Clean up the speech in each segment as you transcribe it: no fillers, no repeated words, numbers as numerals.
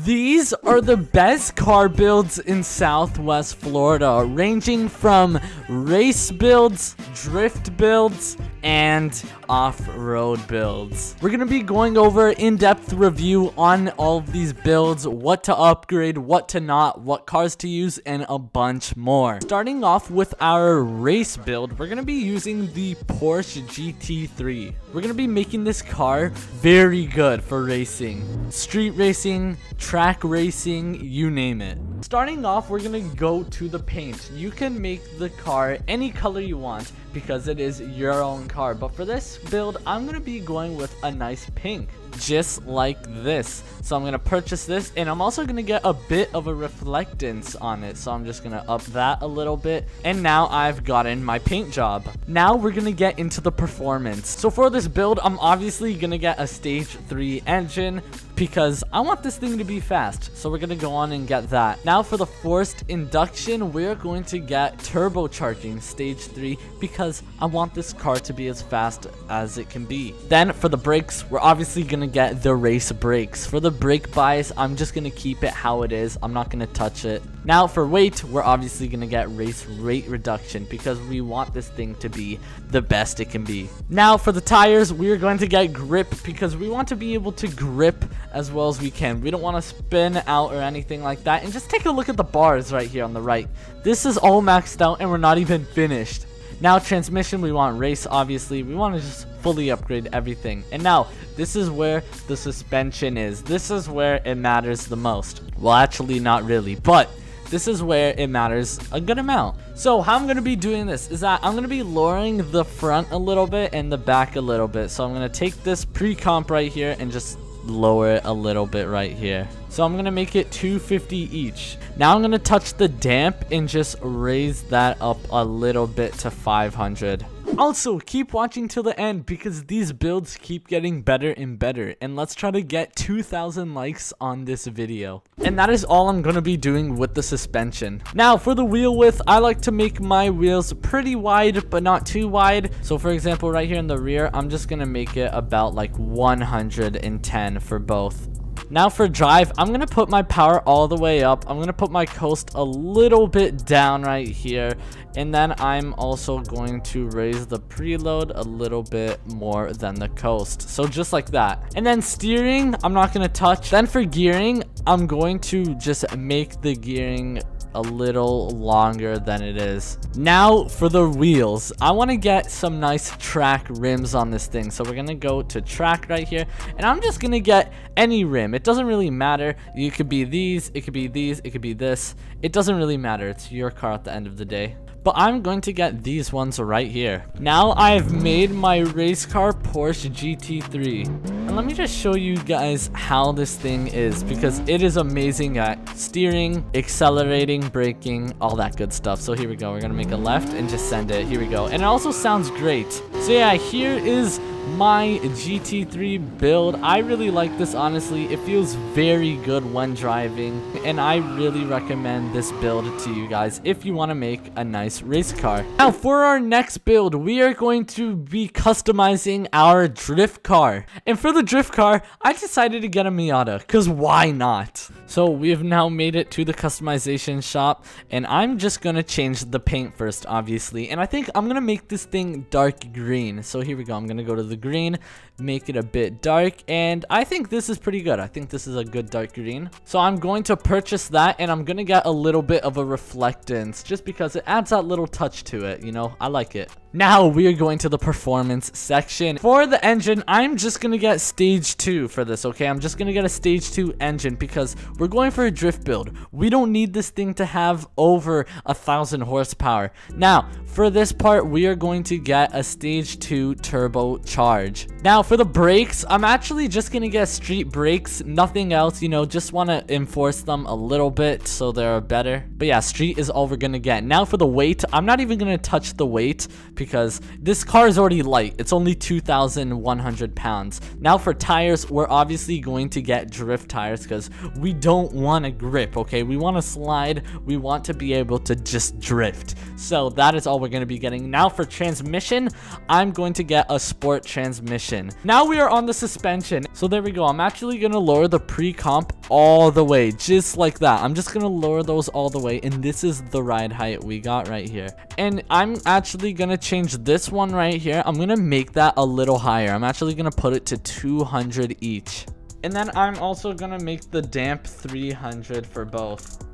These are the best car builds in Southwest Florida, ranging from race builds, drift builds, and off-road builds. We're gonna be going over in-depth review on all of these builds, what to upgrade, what to not, what cars to use, and a bunch more. Starting off with our race build, we're gonna be using the Porsche GT3. We're gonna be making this car very good for racing. Street racing, track racing, you name it. Starting off, we're gonna go to the paint. You can make the car any color you want because it is your own car, but for this build, I'm gonna be going with a nice pink, just like this. So I'm gonna purchase this, and I'm also gonna get a bit of a reflectance on it, so I'm just gonna up that a little bit, and now I've gotten my paint job. Now we're gonna get into the performance. So for this build, I'm obviously gonna get a stage 3 engine because I want this thing to be fast, so we're gonna go on and get that. Now for the forced induction, we're going to get turbocharging stage 3 because I want this car to be as fast as it can be. Then for the brakes, we're obviously gonna get the race brakes. For the brake bias, I'm just gonna keep it how it is. I'm not gonna touch it. Now for weight, we're obviously gonna get race rate reduction because we want this thing to be the best it can be. Now for the tires, we're going to get grip because we want to be able to grip as well as we can. We don't want to spin out or anything like that. And just take a look at the bars right here on the right. This is all maxed out and we're not even finished. Now transmission, we want race, obviously. We want to just fully upgrade everything. And now this is where the suspension is. This is where it matters the most. Well, actually not really, but this is where it matters a good amount. So how I'm going to be doing this is that I'm going to be lowering the front a little bit and the back a little bit. So I'm going to take this pre-comp right here and just lower it a little bit right here. So I'm going to make it 250 each. Now I'm going to touch the damp and just raise that up a little bit to 500. Also, keep watching till the end because these builds keep getting better and better. And let's try to get 2,000 likes on this video. And that is all I'm going to be doing with the suspension. Now, for the wheel width, I like to make my wheels pretty wide, but not too wide. So for example, right here in the rear, I'm just going to make it about like 110 for both. Now for drive, I'm going to put my power all the way up. I'm going to put my coast a little bit down right here. And then I'm also going to raise the preload a little bit more than the coast. So just like that. And then steering, I'm not going to touch. Then for gearing, I'm going to just make the gearing a little longer than it is. Now for the wheels, I want to get some nice track rims on this thing. So we're going to go to track right here, and I'm just going to get any rim. It doesn't really matter. You could be these, it could be these, it could be this. It doesn't really matter. It's your car at the end of the day. But I'm going to get these ones right here. Now I've made my race car Porsche GT3. And let me just show you guys how this thing is, because it is amazing at steering, accelerating, braking, all that good stuff. So here we go. We're going to make a left and just send it. Here we go. And it also sounds great. So yeah, here is my GT3 build. I really like this, honestly. It feels very good when driving, and I really recommend this build to you guys if you want to make a nice race car. Now for our next build, we are going to be customizing our drift car. And for the drift car, I decided to get a Miata because why not? So we've now made it to the customization shop, and I'm just gonna change the paint first, obviously. And I think I'm gonna make this thing dark green. So here we go. I'm gonna go to the green, make it a bit dark, and I think this is pretty good. I think this is a good dark green. So I'm going to purchase that, and I'm gonna get a little bit of a reflectance just because it adds that little touch to it, you know. I like it. Now we are going to the performance section. For the engine, I'm just gonna get stage 2 for this, okay? I'm just gonna get a stage 2 engine because we're going for a drift build. We don't need this thing to have over 1,000 horsepower. Now for this part, we are going to get a stage 2 turbocharge. Now for the brakes, I'm actually just gonna get street brakes, nothing else, you know. Just want to enforce them a little bit so they're better. But yeah, street is all we're gonna get. Now for the weight, I'm not even gonna touch the weight because this car is already light. It's only 2,100 pounds. Now for tires, we're obviously going to get drift tires because we don't want to grip, okay? We want to slide. We want to be able to just drift. So that is all we're going to be getting. Now for transmission, I'm going to get a sport transmission. Now we are on the suspension. So there we go. I'm actually going to lower the pre-comp all the way, just like that. I'm just going to lower those all the way, and this is the ride height we got right here. And I'm actually going to change this one right here. I'm going to make that a little higher. I'm actually going to put it to 200 each. And then I'm also going to make the damp 300 for both.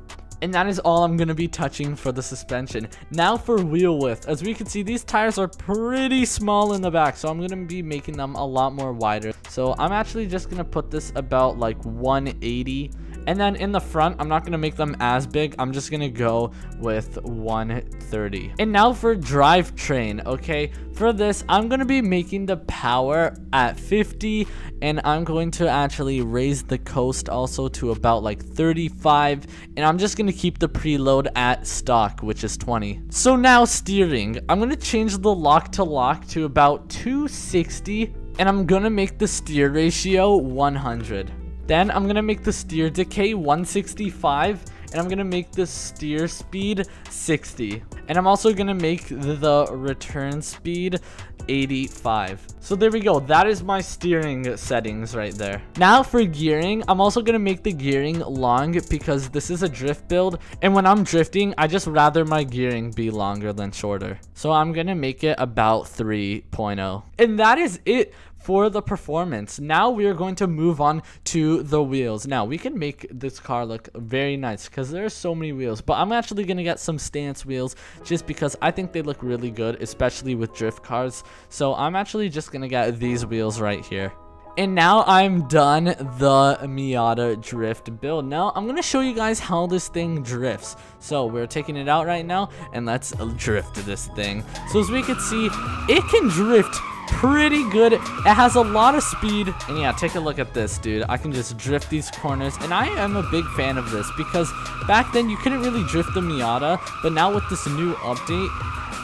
And that is all I'm going to be touching for the suspension. Now for wheel width. As we can see, these tires are pretty small in the back, so I'm going to be making them a lot more wider. So I'm actually just going to put this about like 180. And then in the front, I'm not going to make them as big. I'm just going to go with 130. And now for drivetrain, okay? For this, I'm going to be making the power at 50. And I'm going to actually raise the coast also to about like 35. And I'm just going to keep the preload at stock, which is 20. So now steering. I'm going to change the lock to lock to about 260. And I'm going to make the steer ratio 100. Then I'm going to make the steer decay 165, and I'm going to make the steer speed 60. And I'm also going to make the return speed 85. So there we go. That is my steering settings right there. Now for gearing, I'm also going to make the gearing long because this is a drift build. And when I'm drifting, I just rather my gearing be longer than shorter. So I'm going to make it about 3.0. And that is it for the performance. Now we are going to move on to the wheels. Now we can make this car look very nice because there are so many wheels, but I'm actually going to get some stance wheels just because I think they look really good, especially with drift cars. So I'm actually just going to get these wheels right here. And now I'm done the Miata drift build. Now I'm going to show you guys how this thing drifts. So we're taking it out right now and let's drift this thing. So as we can see, it can drift pretty good. It has a lot of speed. And yeah, take a look at this, dude. I can just drift these corners, and I am a big fan of this because back then you couldn't really drift the Miata, but now with this new update,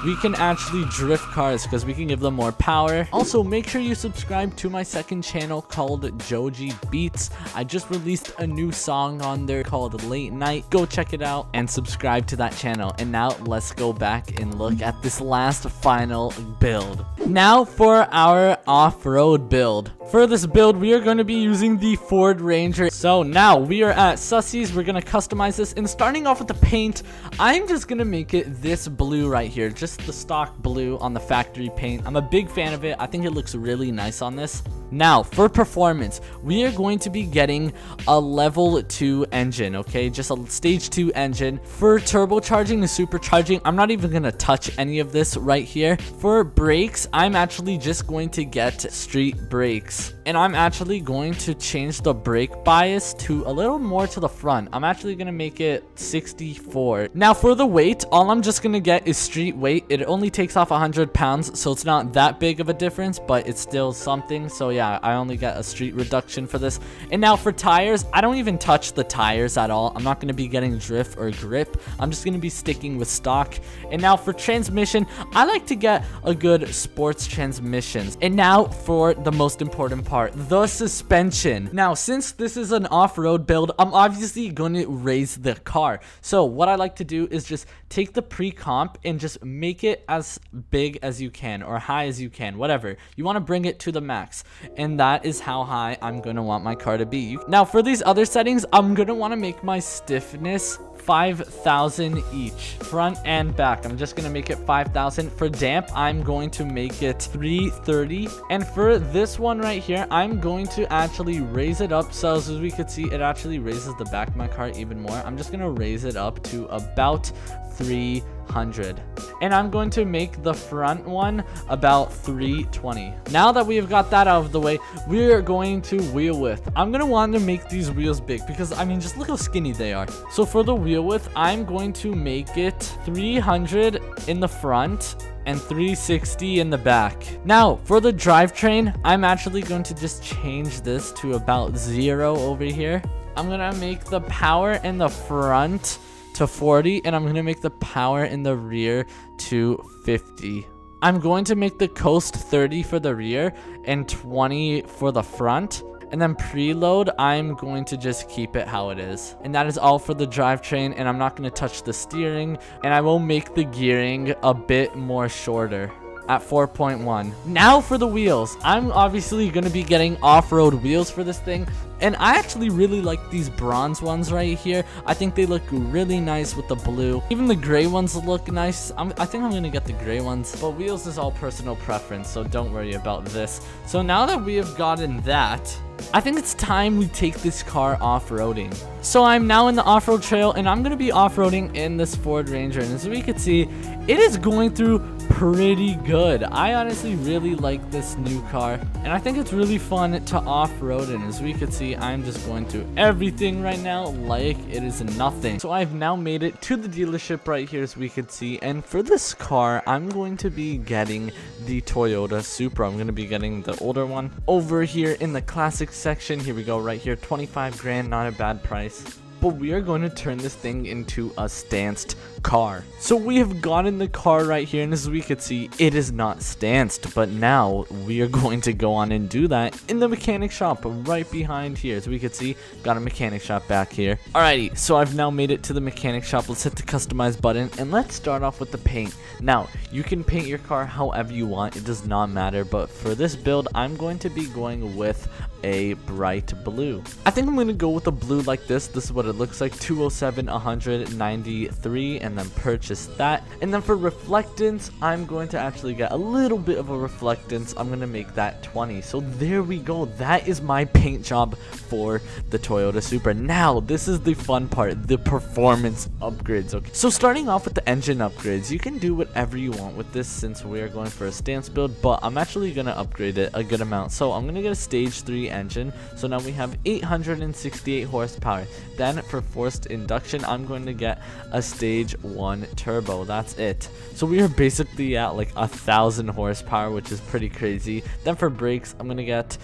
we can actually drift cars because we can give them more power. Also, make sure you subscribe to my second channel called JoJe Beats. I just released a new song on there called Late Night. Go check it out and subscribe to that channel. And now let's go back and look at this last final build. Now for our off-road build. For this build, we are going to be using the Ford Ranger. So now we are at Sussy's. We're going to customize this, and starting off with the paint, I'm just going to make it this blue right here. Just the stock blue on the factory paint. I'm a big fan of it. I think it looks really nice on this. Now for performance, we are going to be getting a level 2 engine, okay? Just a stage 2 engine. For turbocharging and supercharging, I'm not even going to touch any of this right here. For brakes, I'm actually just going to get street brakes. And I'm actually going to change the brake bias to a little more to the front. I'm actually going to make it 64. Now for the weight, all I'm just going to get is street weight. It only takes off 100 pounds, so it's not that big of a difference, but it's still something. So yeah, I only get a street reduction for this. And now for tires, I don't even touch the tires at all. I'm not going to be getting drift or grip. I'm just going to be sticking with stock. And now for transmission, I like to get a good sports transmissions. And now for the most important part, the suspension. Now, since this is an off-road build, I'm obviously going to raise the car. So what I like to do is just take the pre-comp and just make it as big as you can or high as you can, whatever. You want to bring it to the max. And that is how high I'm going to want my car to be. Now, for these other settings, I'm going to want to make my stiffness 5,000 each, front and back. I'm just gonna make it 5,000. For damp, I'm going to make it 330. And for this one right here, I'm going to actually raise it up. So as we could see, it actually raises the back of my car even more. I'm just gonna raise it up to about 300. And I'm going to make the front one about 320. Now that we have got that out of the way, we are going to wheel width. I'm going to want to make these wheels big because, I mean, just look how skinny they are. So for the wheel width, I'm going to make it 300 in the front and 360 in the back. Now for the drivetrain, I'm actually going to just change this to about 0 over here. I'm going to make the power in the front to 40, and I'm gonna make the power in the rear to 50. I'm going to make the coast 30 for the rear and 20 for the front. And then preload, I'm going to just keep it how it is. And that is all for the drivetrain, and I'm not going to touch the steering. And I will make the gearing a bit more shorter at 4.1. Now for the wheels. I'm obviously going to be getting off-road wheels for this thing. And I actually really like these bronze ones right here. I think they look really nice with the blue. Even the gray ones look nice. I think I'm going to get the gray ones. But wheels is all personal preference, so don't worry about this. So now that we have gotten that, I think it's time we take this car off-roading. So I'm now in the off-road trail, and I'm going to be off-roading in this Ford Ranger. And as we can see, it is going through pretty good. I honestly really like this new car, and I think it's really fun to off-road in. As we can see, I'm just going through everything right now like it is nothing. So I've now made it to the dealership right here, as we can see, and for this car, I'm going to be getting the Toyota Supra. I'm going to be getting the older one. Over here in the classic section, here we go, right here, 25 grand, not a bad price. But we are going to turn this thing into a stanced car. So we have gotten the car right here, and as we can see, it is not stanced. But now we are going to go on and do that in the mechanic shop right behind here. As we can see, got a mechanic shop back here. Alrighty, so I've now made it to the mechanic shop. Let's hit the customize button, and let's start off with the paint. Now, you can paint your car however you want. It does not matter, but for this build, I'm going to be going with a bright blue. I think I'm going to go with a blue like this. This is what it looks like, 207, 193, and then purchase that. And then for reflectance, I'm going to actually get a little bit of a reflectance. I'm going to make that 20. So there we go. That is my paint job for the Toyota Supra. Now, this is the fun part, the performance upgrades. Okay, so starting off with the engine upgrades, you can do whatever you want with this since we are going for a stance build, but I'm actually going to upgrade it a good amount. So I'm going to get a stage 3 engine. So now we have 868 horsepower. Then for forced induction, I'm going to get a stage 1 turbo. That's it. So we are basically at like 1,000 horsepower, which is pretty crazy. Then for brakes, I'm gonna get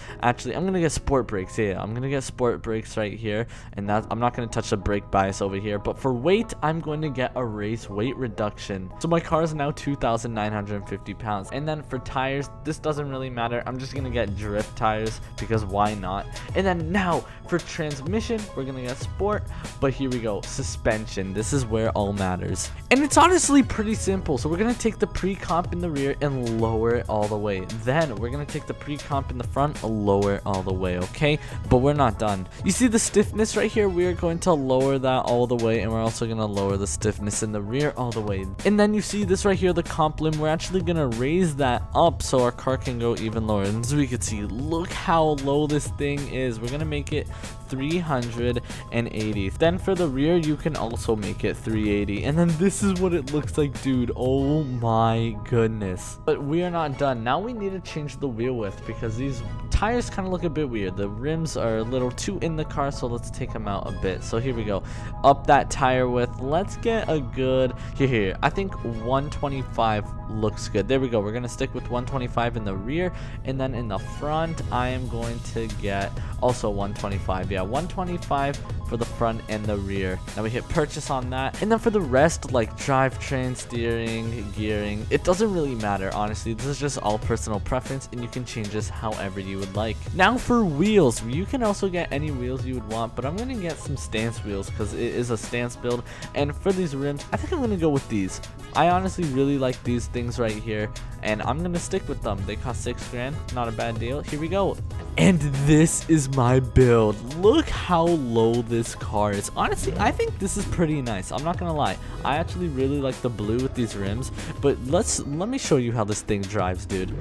sport brakes. Yeah, I'm gonna get sport brakes right here, and that I'm not gonna touch the brake bias over here. But for weight, I'm going to get a race weight reduction. So my car is now 2,950 pounds. And then for tires, this doesn't really matter. I'm just gonna get drift tires because why not? And then now for transmission, we're gonna get sport. But here we go, suspension. This is where all matters. And it's honestly pretty simple. So we're gonna take the pre-comp in the rear and lower it all the way. Then we're gonna take the pre-comp in the front and lower it all the way, okay? But we're not done. You see the stiffness right here? We are going to lower that all the way, and we're also gonna lower the stiffness in the rear all the way. And then you see this right here, the comp limb. We're actually gonna raise that up so our car can go even lower. And as we can see, look how low this thing is. We're gonna make it 380. Then for the rear, you can also make it 380. And then this is what it looks like, dude. Oh my goodness. But we are not done. Now we need to change the wheel width because these tires kind of look a bit weird. The rims are a little too in the car, so let's take them out a bit. So here we go. Up that tire width. Let's get a good here. I think 125 looks good. There we go. We're gonna stick with 125 in the rear, and then in the front, I am going to get also 125. Yeah, 125 for the front and the rear. Now we hit purchase on that, and then for the rest, like drivetrain, steering, gearing, it doesn't really matter, honestly. This is just all personal preference, and you can change this however you would like. Now for wheels, you can also get any wheels you would want, but I'm gonna get some stance wheels because it is a stance build. And for these rims, I think I'm gonna go with these. I honestly really like these things right here, and I'm gonna stick with them. They cost 6 grand, not a bad deal. Here we go. And this is my build. Look how low this car is. Honestly, I think this is pretty nice. I'm not gonna lie. I actually really like the blue with these rims, but let me show you how this thing drives, dude.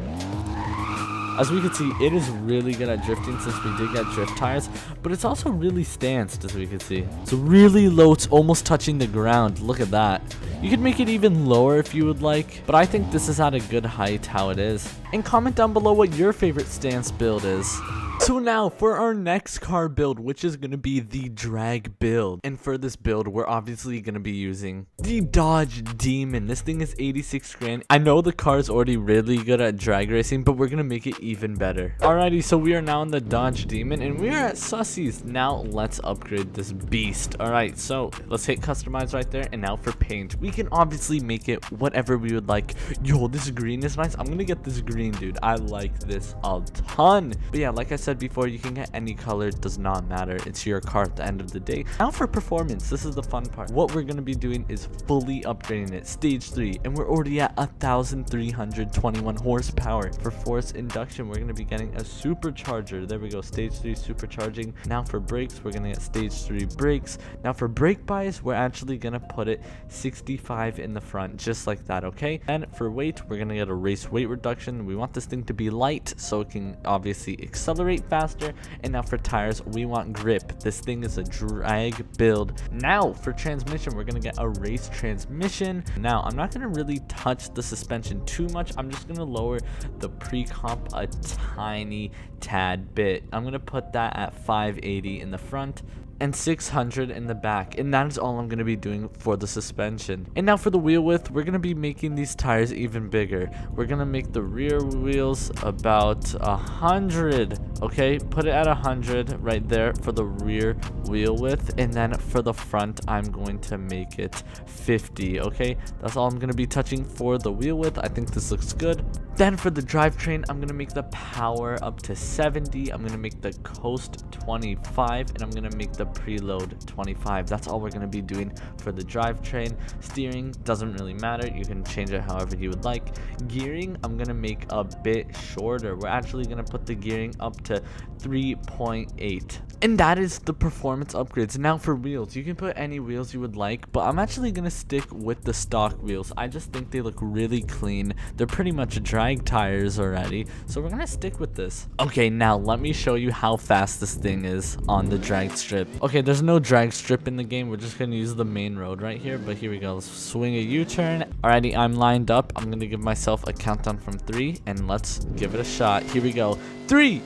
As we can see, it is really good at drifting since we did get drift tires, but it's also really stanced, as we can see. It's really low. It's almost touching the ground. Look at that. You could make it even lower if you would like, but I think this is at a good height how it is. And comment down below what your favorite stance build is. So now for our next car build, which is going to be the drag build. And for this build, we're obviously going to be using the Dodge Demon. This thing is 86 grand. I know the car is already really good at drag racing, but we're going to make it even better. Alrighty, so we are now in the Dodge Demon and we are at Sussies. Now let's upgrade this beast. Alright, so let's hit customize right there. And now for paint, we can obviously make it whatever we would like. Yo, this green is nice. I'm going to get this green, dude. I like this a ton. But yeah, like I said before, you can get any color. It does not matter. It's your car at the end of the day. Now for performance, this is the fun part. What we're going to be doing is fully upgrading it. Stage 3, and we're already at 1,321 horsepower. For force induction, we're going to be getting a supercharger. There we go. Stage 3 supercharging. Now for brakes, we're going to get stage 3 brakes. Now for brake bias, we're actually going to put it 65 in the front, just like that, okay? And for weight, we're going to get a race weight reduction. We want this thing to be light so it can obviously accelerate faster. And now for tires, we want grip. This thing is a drag build. Now for transmission, we're going to get a race transmission. Now I'm not going to really touch the suspension too much. I'm just going to lower the pre-comp a tiny tad bit. I'm going to put that at 580 in the front and 600 in the back, and that is all I'm going to be doing for the suspension. And now for the wheel width, we're going to be making these tires even bigger. We're going to make the rear wheels about 100, okay? Put it at 100 right there for the rear wheel width, and then for the front, I'm going to make it 50, okay? That's all I'm going to be touching for the wheel width. I think this looks good. Then for the drivetrain, I'm going to make the power up to 70. I'm going to make the coast 25, and I'm going to make the preload 25. That's all we're going to be doing for the drivetrain. Steering doesn't really matter. You can change it however you would like. Gearing, I'm going to make a bit shorter. We're actually going to put the gearing up to 3.8. And that is the performance upgrades. Now for wheels, you can put any wheels you would like, but I'm actually going to stick with the stock wheels. I just think they look really clean. They're pretty much drag tires already, so we're going to stick with this. Okay, now let me show you how fast this thing is on the drag strip. Okay, there's no drag strip in the game. We're just going to use the main road right here, but here we go. Let's swing a U-turn. Alrighty, I'm lined up. I'm going to give myself a countdown from 3, and let's give it a shot. Here we go. 3,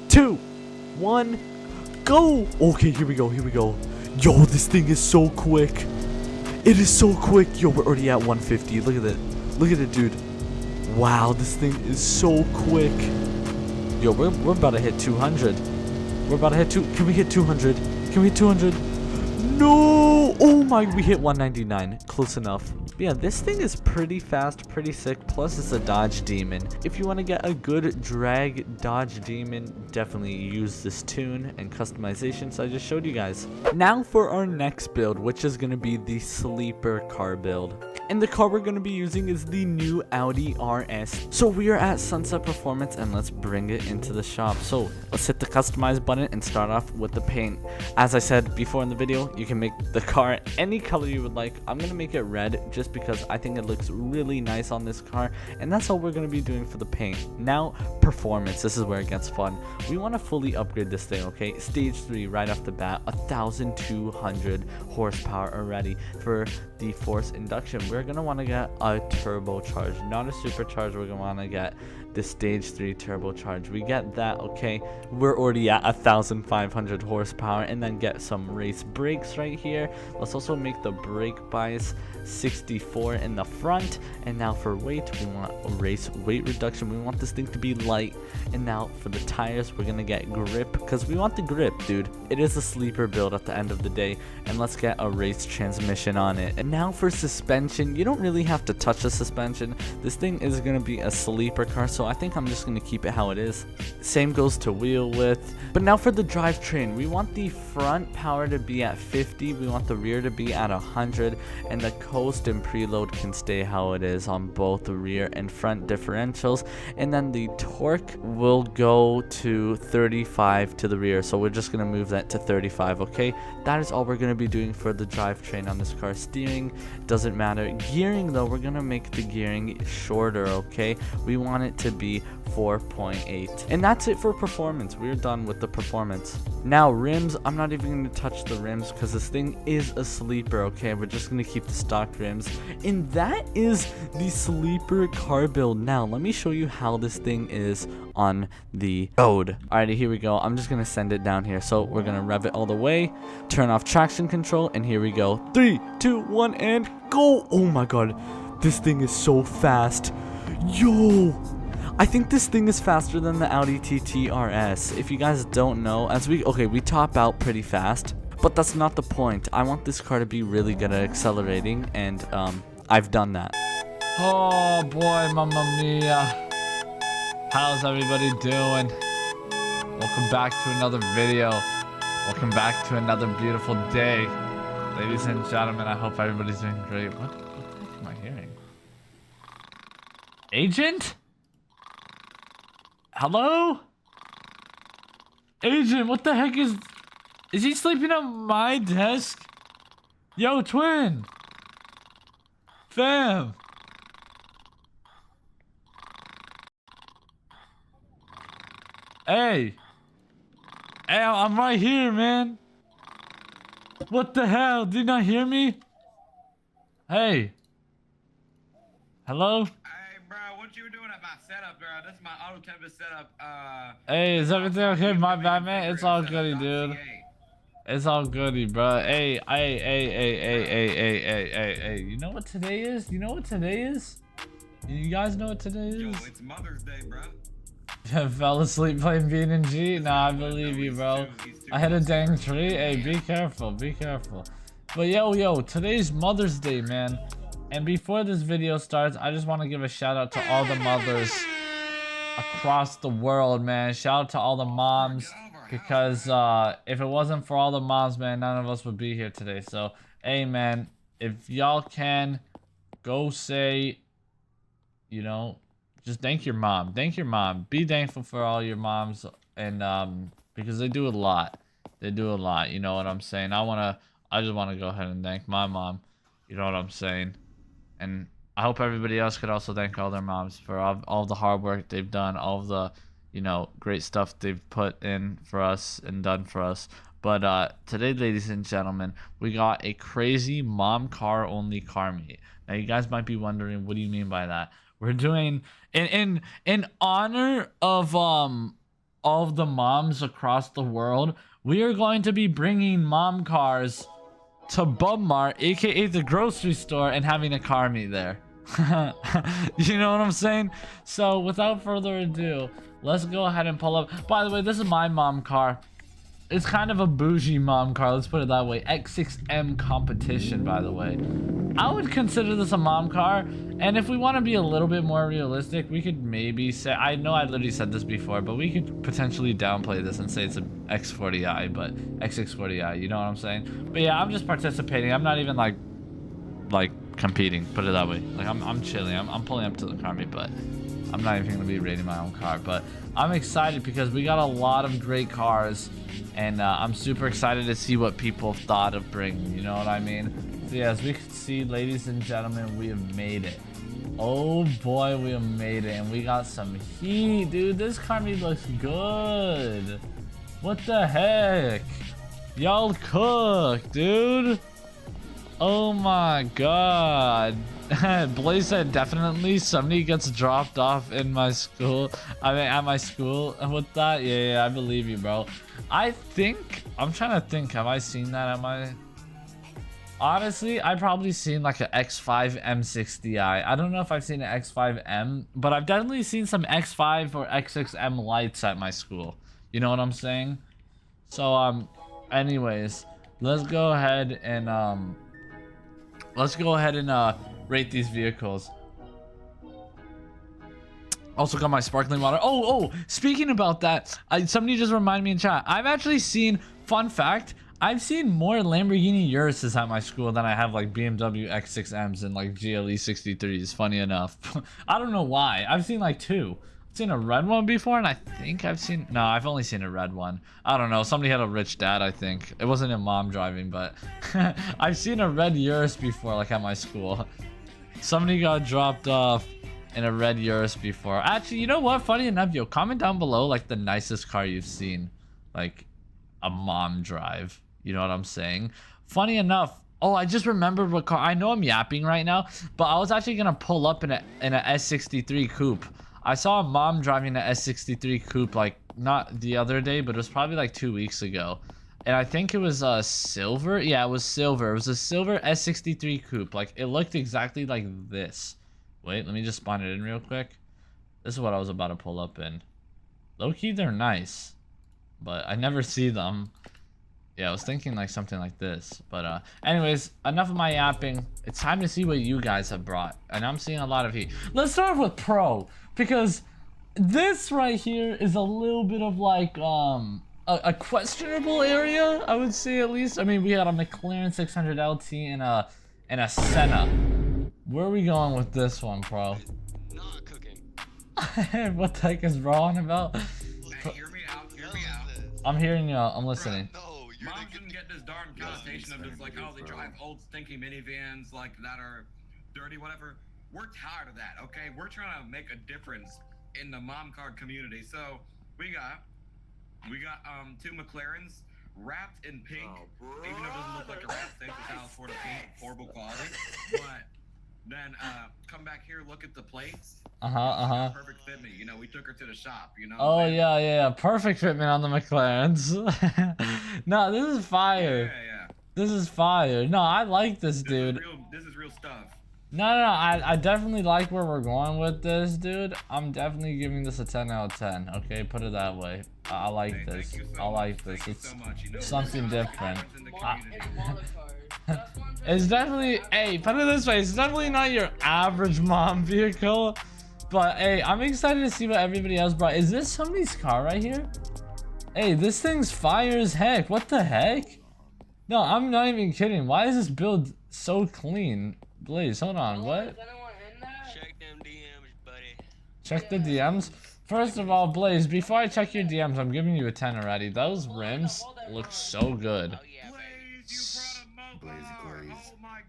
2, 1, go. Okay, here we go. Here we go. Yo, this thing is so quick. It is so quick. Yo, we're already at 150. Look at it. Look at it, dude. Wow, this thing is so quick. Yo, we're about to hit 200. We're about to hit Can we hit 200? Can we hit 200? No! Oh my, we hit 199. Close enough. But yeah, this thing is pretty fast, pretty sick. Plus, it's a Dodge Demon. If you want to get a good drag Dodge Demon, definitely use this tune and customization. So I just showed you guys. Now for our next build, which is going to be the sleeper car build. And the car we're going to be using is the new Audi RS. So we are at Sunset Performance, and let's bring it into the shop. So let's hit the customize button and start off with the paint. As I said before in the video, you can make the car any color you would like. I'm going to make it red just because I think it looks really nice on this car. And that's all we're going to be doing for the paint. Now, performance. This is where it gets fun. We want to fully upgrade this thing, okay? Stage 3 right off the bat, 1,200 horsepower already. For the force induction, we're going to want to get a turbocharged, not a supercharged. We're going to want to get the stage 3 turbocharged. We get that, okay? We're already at 1,500 horsepower, and then get some race brakes right here. Let's also make the brake bias 64 in the front. And now for weight, we want a race weight reduction. We want this thing to be light. And now for the tires, we're gonna get grip because we want the grip, dude. It is a sleeper build at the end of the day, and let's get a race transmission on it. And now for suspension, you don't really have to touch the suspension. This thing is gonna be a sleeper car, so I think I'm just gonna keep it how it is. Same goes to wheel width. But now for the drivetrain, we want the front power to be at 50, we want the rear to be at 100, and the coast and preload can stay how it is on both the rear and front differentials. And then the torque will go to 35 to the rear, so we're just gonna move that to 35. Okay, that is all we're gonna be doing for the drivetrain on this car. Steering doesn't matter. Gearing though, we're gonna make the gearing shorter. Okay, we want it to to be 4.8. And that's it for performance. We're done with the performance. Now rims, I'm not even going to touch the rims because this thing is a sleeper, okay? We're just going to keep the stock rims. And that is the sleeper car build. Now let me show you how this thing is on the road. Alrighty, here we go. I'm just going to send it down here. So we're going to rev it all the way, turn off traction control, and here we go. 3, 2, 1, and go. Oh my god, this thing is so fast. Yo, I think this thing is faster than the Audi TT RS. If you guys don't know, we top out pretty fast, but that's not the point. I want this car to be really good at accelerating, and I've done that. Oh boy, mamma mia. How's everybody doing? Welcome back to another video. Welcome back to another beautiful day. Ladies and gentlemen, I hope everybody's doing great. What the heck am I hearing? Agent? Hello? Agent, what the heck is he sleeping on my desk? Yo, twin. Fam. Hey. Hey, I'm right here, man. What the hell? Did you not hear me? Hey. Hello? Hey, bro, what you doing at my setup, bro? This is my auto campus setup. Hey, is everything okay? My bad, man. It's all goody, dude. It's all goody, bro. Hey. You know what today is? You know what today is? You guys know what today is? Yo, it's Mother's Day, bro. Fell asleep playing B&G? Nah, I believe you, bro. I hit a dang tree. Hey, be careful, be careful. But yo, today's Mother's Day, man. And before this video starts, I just want to give a shout out to all the mothers across the world, man. Shout out to all the moms, because if it wasn't for all the moms, man, none of us would be here today. So, hey, man, if y'all can, go say, you know, just thank your mom. Thank your mom. Be thankful for all your moms, and because they do a lot. They do a lot. You know what I'm saying? I just wanna go ahead and thank my mom. You know what I'm saying? And I hope everybody else could also thank all their moms for all the hard work they've done, all of the, you know, great stuff they've put in for us and done for us. But today, ladies and gentlemen, we got a crazy mom car only car meet. Now you guys might be wondering, what do you mean by that? We're doing in honor of all of the moms across the world. We are going to be bringing mom cars to Bub Mart, aka the grocery store, and having a car meet there. You know what I'm saying? So without further ado, let's go ahead and pull up. By the way, this is my mom car. It's kind of a bougie mom car, let's put it that way. X6M competition, by the way. I would consider this a mom car, and if we want to be a little bit more realistic, we could maybe say, I know I literally said this before, but we could potentially downplay this and say it's an X40i, but X640i, you know what I'm saying? But yeah, I'm just participating. I'm not even like competing, put it that way. Like I'm chilling. I'm pulling up to the car meet, but I'm not even gonna be rating my own car. But I'm excited because we got a lot of great cars, and I'm super excited to see what people thought of bringing, you know what I mean? So yeah, as we can see, ladies and gentlemen, we have made it. Oh boy, we have made it, and we got some heat, dude. This car meet looks good. What the heck? Y'all cook, dude. Oh my god. Blaze said definitely somebody gets dropped off in my school. I mean, at my school with that. Yeah, I believe you, bro. I'm trying to think, have I seen that at my... Honestly, I've probably seen like an X5 M60i. I don't know if I've seen an X5M, but I've definitely seen some X5 or X6M lights at my school. You know what I'm saying? So, anyways, let's go ahead and, rate these vehicles. Also got my sparkling water. Oh, speaking about that, somebody just reminded me in chat. I've actually seen, fun fact, I've seen more Lamborghini Uruses at my school than I have like BMW X6Ms and like GLE 63s, funny enough. I don't know why. I've seen like two. I've seen a red one before, and I think I've only seen a red one. I don't know. Somebody had a rich dad, I think. It wasn't a mom driving, but I've seen a red Urus before, like at my school. Somebody got dropped off. in a red Urus before. Actually, you know what? Funny enough, yo, comment down below like the nicest car you've seen, like a mom drive. You know what I'm saying? Funny enough, oh, I just remembered what car. I know I'm yapping right now, but I was actually gonna pull up in a S63 coupe. I saw a mom driving an S63 coupe like not the other day, but it was probably like 2 weeks ago. And I think it was silver. Yeah, it was silver. It was a silver S63 coupe. Like, it looked exactly like this. Wait, let me just spawn it in real quick. This is what I was about to pull up in. Low-key, they're nice. But I never see them. Yeah, I was thinking like something like this. But anyways, enough of my yapping. It's time to see what you guys have brought. And I'm seeing a lot of heat. Let's start with Pro. Because this right here is a little bit of like, a questionable area, I would say, at least. I mean, we had a McLaren 600 LT and a Senna. Where are we going with this one, Pro? Not cooking. What the heck is Bro on about? Hey, hear me out, hear me out. I'm hearing you. I'm listening. No, you're Moms not didn't get this darn connotation of just like, oh, they drive old stinky minivans like that are dirty, whatever. We're tired of that, okay? We're trying to make a difference in the mom car community. So we got 2 McLarens wrapped in pink. Even though it doesn't look like a wrap, thanks to Dallas Ford pink, horrible quality. But then come back here, look at the plates. Perfect fitment. You know, we took her to the shop. You know. Oh yeah, perfect fitment on the McLarens. No, this is fire. Yeah. This is fire. No, I like this, dude. This is real stuff. No, I definitely like where we're going with this, dude. I'm definitely giving this a 10 out of 10. Okay, put it that way. I like this. I like this. It's something different. It's definitely, hey, put it this way. It's definitely not your average mom vehicle. But, hey, I'm excited to see what everybody else brought. Is this somebody's car right here? Hey, this thing's fire as heck. What the heck? No, I'm not even kidding. Why is this build so clean? Blaze, hold on, what? Check them DMs, buddy. Check the DMs? First of all, Blaze, before I check your DMs, I'm giving you a 10 already. Those rims look so good. Oh yeah, baby.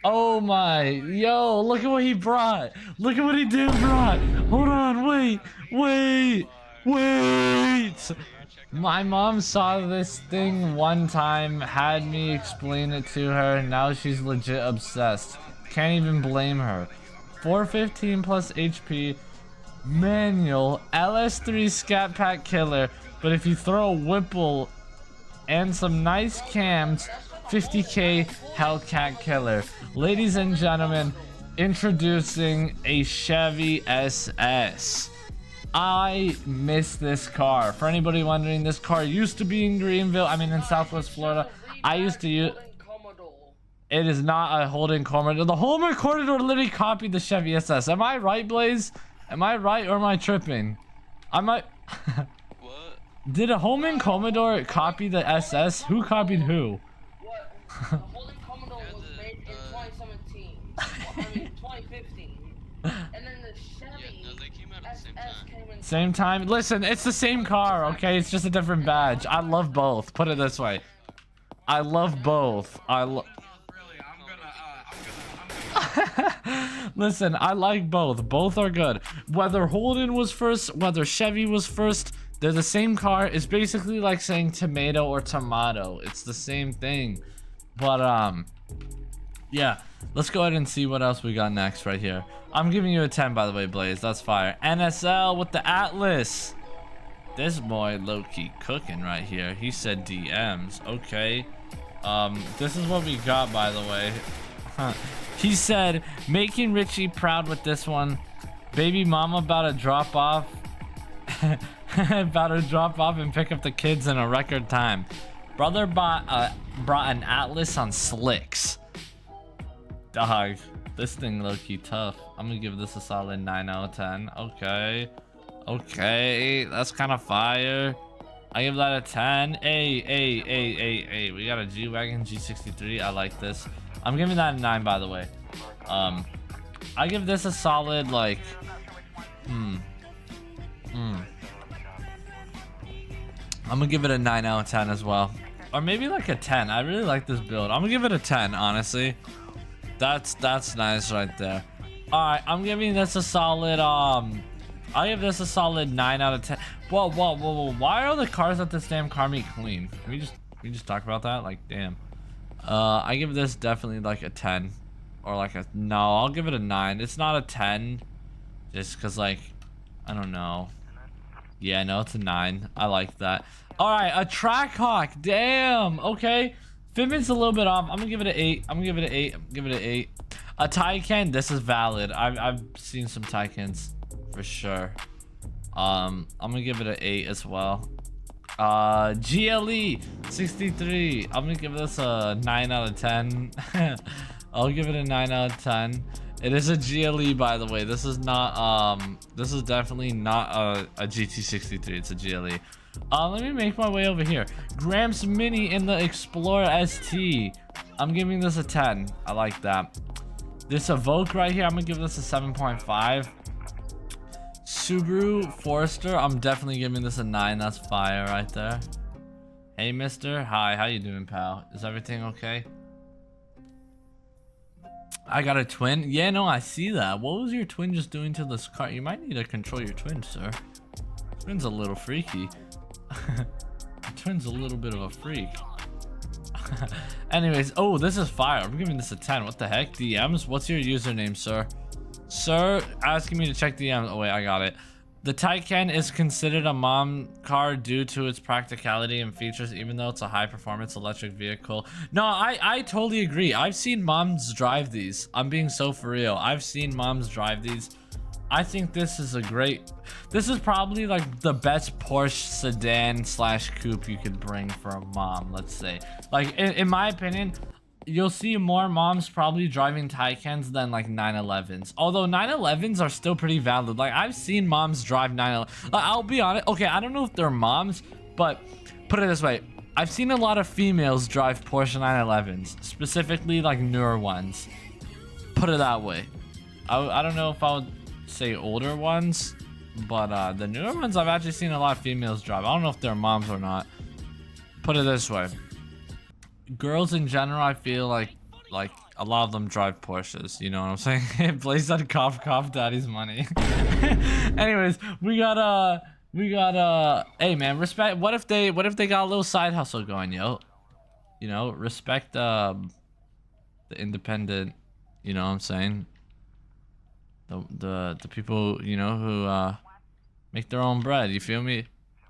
Oh my, yo, look at what he brought. Look at what he brought. Hold on, wait. My mom saw this thing one time, had me explain it to her, and now she's legit obsessed. Can't even blame her. 415 plus HP, manual, LS3 Scat Pack killer, but if you throw a Whipple and some nice cams, 50k Hellcat killer. Ladies and gentlemen, introducing a Chevy SS. I miss this car. For anybody wondering, this car used to be in Greenville, in Southwest Florida. I used to use... It is not a Holden Commodore. The Holden Commodore literally copied the Chevy SS. Am I right, Blaze? Am I right or am I tripping? I might... What? Did a Holden Commodore copy the SS? Who copied who? What? The Holden Commodore was made in 2017. 2015. And then the Chevy no, they came out at the same SS time. came in... Same time? Listen, it's the same car, okay? It's just a different badge. I love both. Put it this way. I love both. Listen, I like both. Both are good. Whether Holden was first, whether Chevy was first, they're the same car. It's basically like saying tomato or tomato. It's the same thing. But, yeah. Let's go ahead and see what else we got next right here. I'm giving you a 10, by the way, Blaze. That's fire. NSL with the Atlas. This boy low-key cooking right here. He said DMs. Okay. This is what we got, by the way. He said, making Richie proud with this one. Baby mama about to drop off. About to drop off and pick up the kids in a record time. Brother brought an Atlas on slicks. Dog, this thing low-key tough. I'm gonna give this a solid 9 out of 10. Okay, that's kind of fire. I give that a 10. Hey, we got a G-Wagon G63. I like this. I'm giving that a 9, by the way. I give this a solid, like, I'm gonna give it a 9 out of 10 as well. Or maybe like a 10. I really like this build. I'm gonna give it a 10, honestly. That's nice right there. Alright, I'm giving this a solid, I'll give this a solid 9 out of 10. Whoa, whoa, whoa, whoa. Why are the cars at this damn car meet clean? Can we just talk about that? Like, damn. I give this definitely like a 10. Or like a, no, I'll give it a 9. It's not a 10. Just cause like, I don't know. Yeah, no, it's a 9. I like that. Alright, a Trackhawk. Damn, okay. Fitment's a little bit off. I'm gonna give it an 8. I'm gonna give it an 8. I'm gonna give it an 8. A Taycan, this is valid. I've seen some Taycans for sure. I'm gonna give it an 8 as well. GLE 63. I'm gonna give this a 9 out of 10. I'll give it a 9 out of 10. It is a GLE, by the way. This is not this is definitely not a GT63. It's a GLE. Let me make my way over here. Gramps Mini in the Explorer ST. I'm giving this a 10. I like that. This Evoque right here, I'm gonna give this a 7.5. Subaru Forester, I'm definitely giving this a 9. That's fire right there. Hey, mister. Hi, how you doing, pal? Is everything okay? I got a twin. Yeah, no, I see that. What was your twin just doing to this car? You might need to control your twin, sir. Twin's a little freaky. Your twin's a little bit of a freak. Anyways, oh, this is fire. I'm giving this a 10. What the heck? DMs? What's your username, sir? Sir, asking me to check DMs. Oh, wait, I got it. The Taycan is considered a mom car due to its practicality and features, even though it's a high-performance electric vehicle. No, I totally agree. I've seen moms drive these. I'm being so for real. I've seen moms drive these. I think this is a great... This is probably like the best Porsche sedan slash coupe you could bring for a mom, let's say. Like, in my opinion, you'll see more moms probably driving Taycans than like 911s. Although 911s are still pretty valid. Like, I've seen moms drive 911. Like, I'll be honest. Okay, I don't know if they're moms, but put it this way. I've seen a lot of females drive Porsche 911s, specifically like newer ones. Put it that way. I don't know if I would say older ones, but the newer ones I've actually seen a lot of females drive. I don't know if they're moms or not. Put it this way. Girls in general, I feel like a lot of them drive Porsches, you know what I'm saying? Blaze that cough daddy's money. Anyways, we got hey man, respect. What if they got a little side hustle going, yo? You know, respect the independent, you know what I'm saying? The people, you know, who make their own bread, you feel me?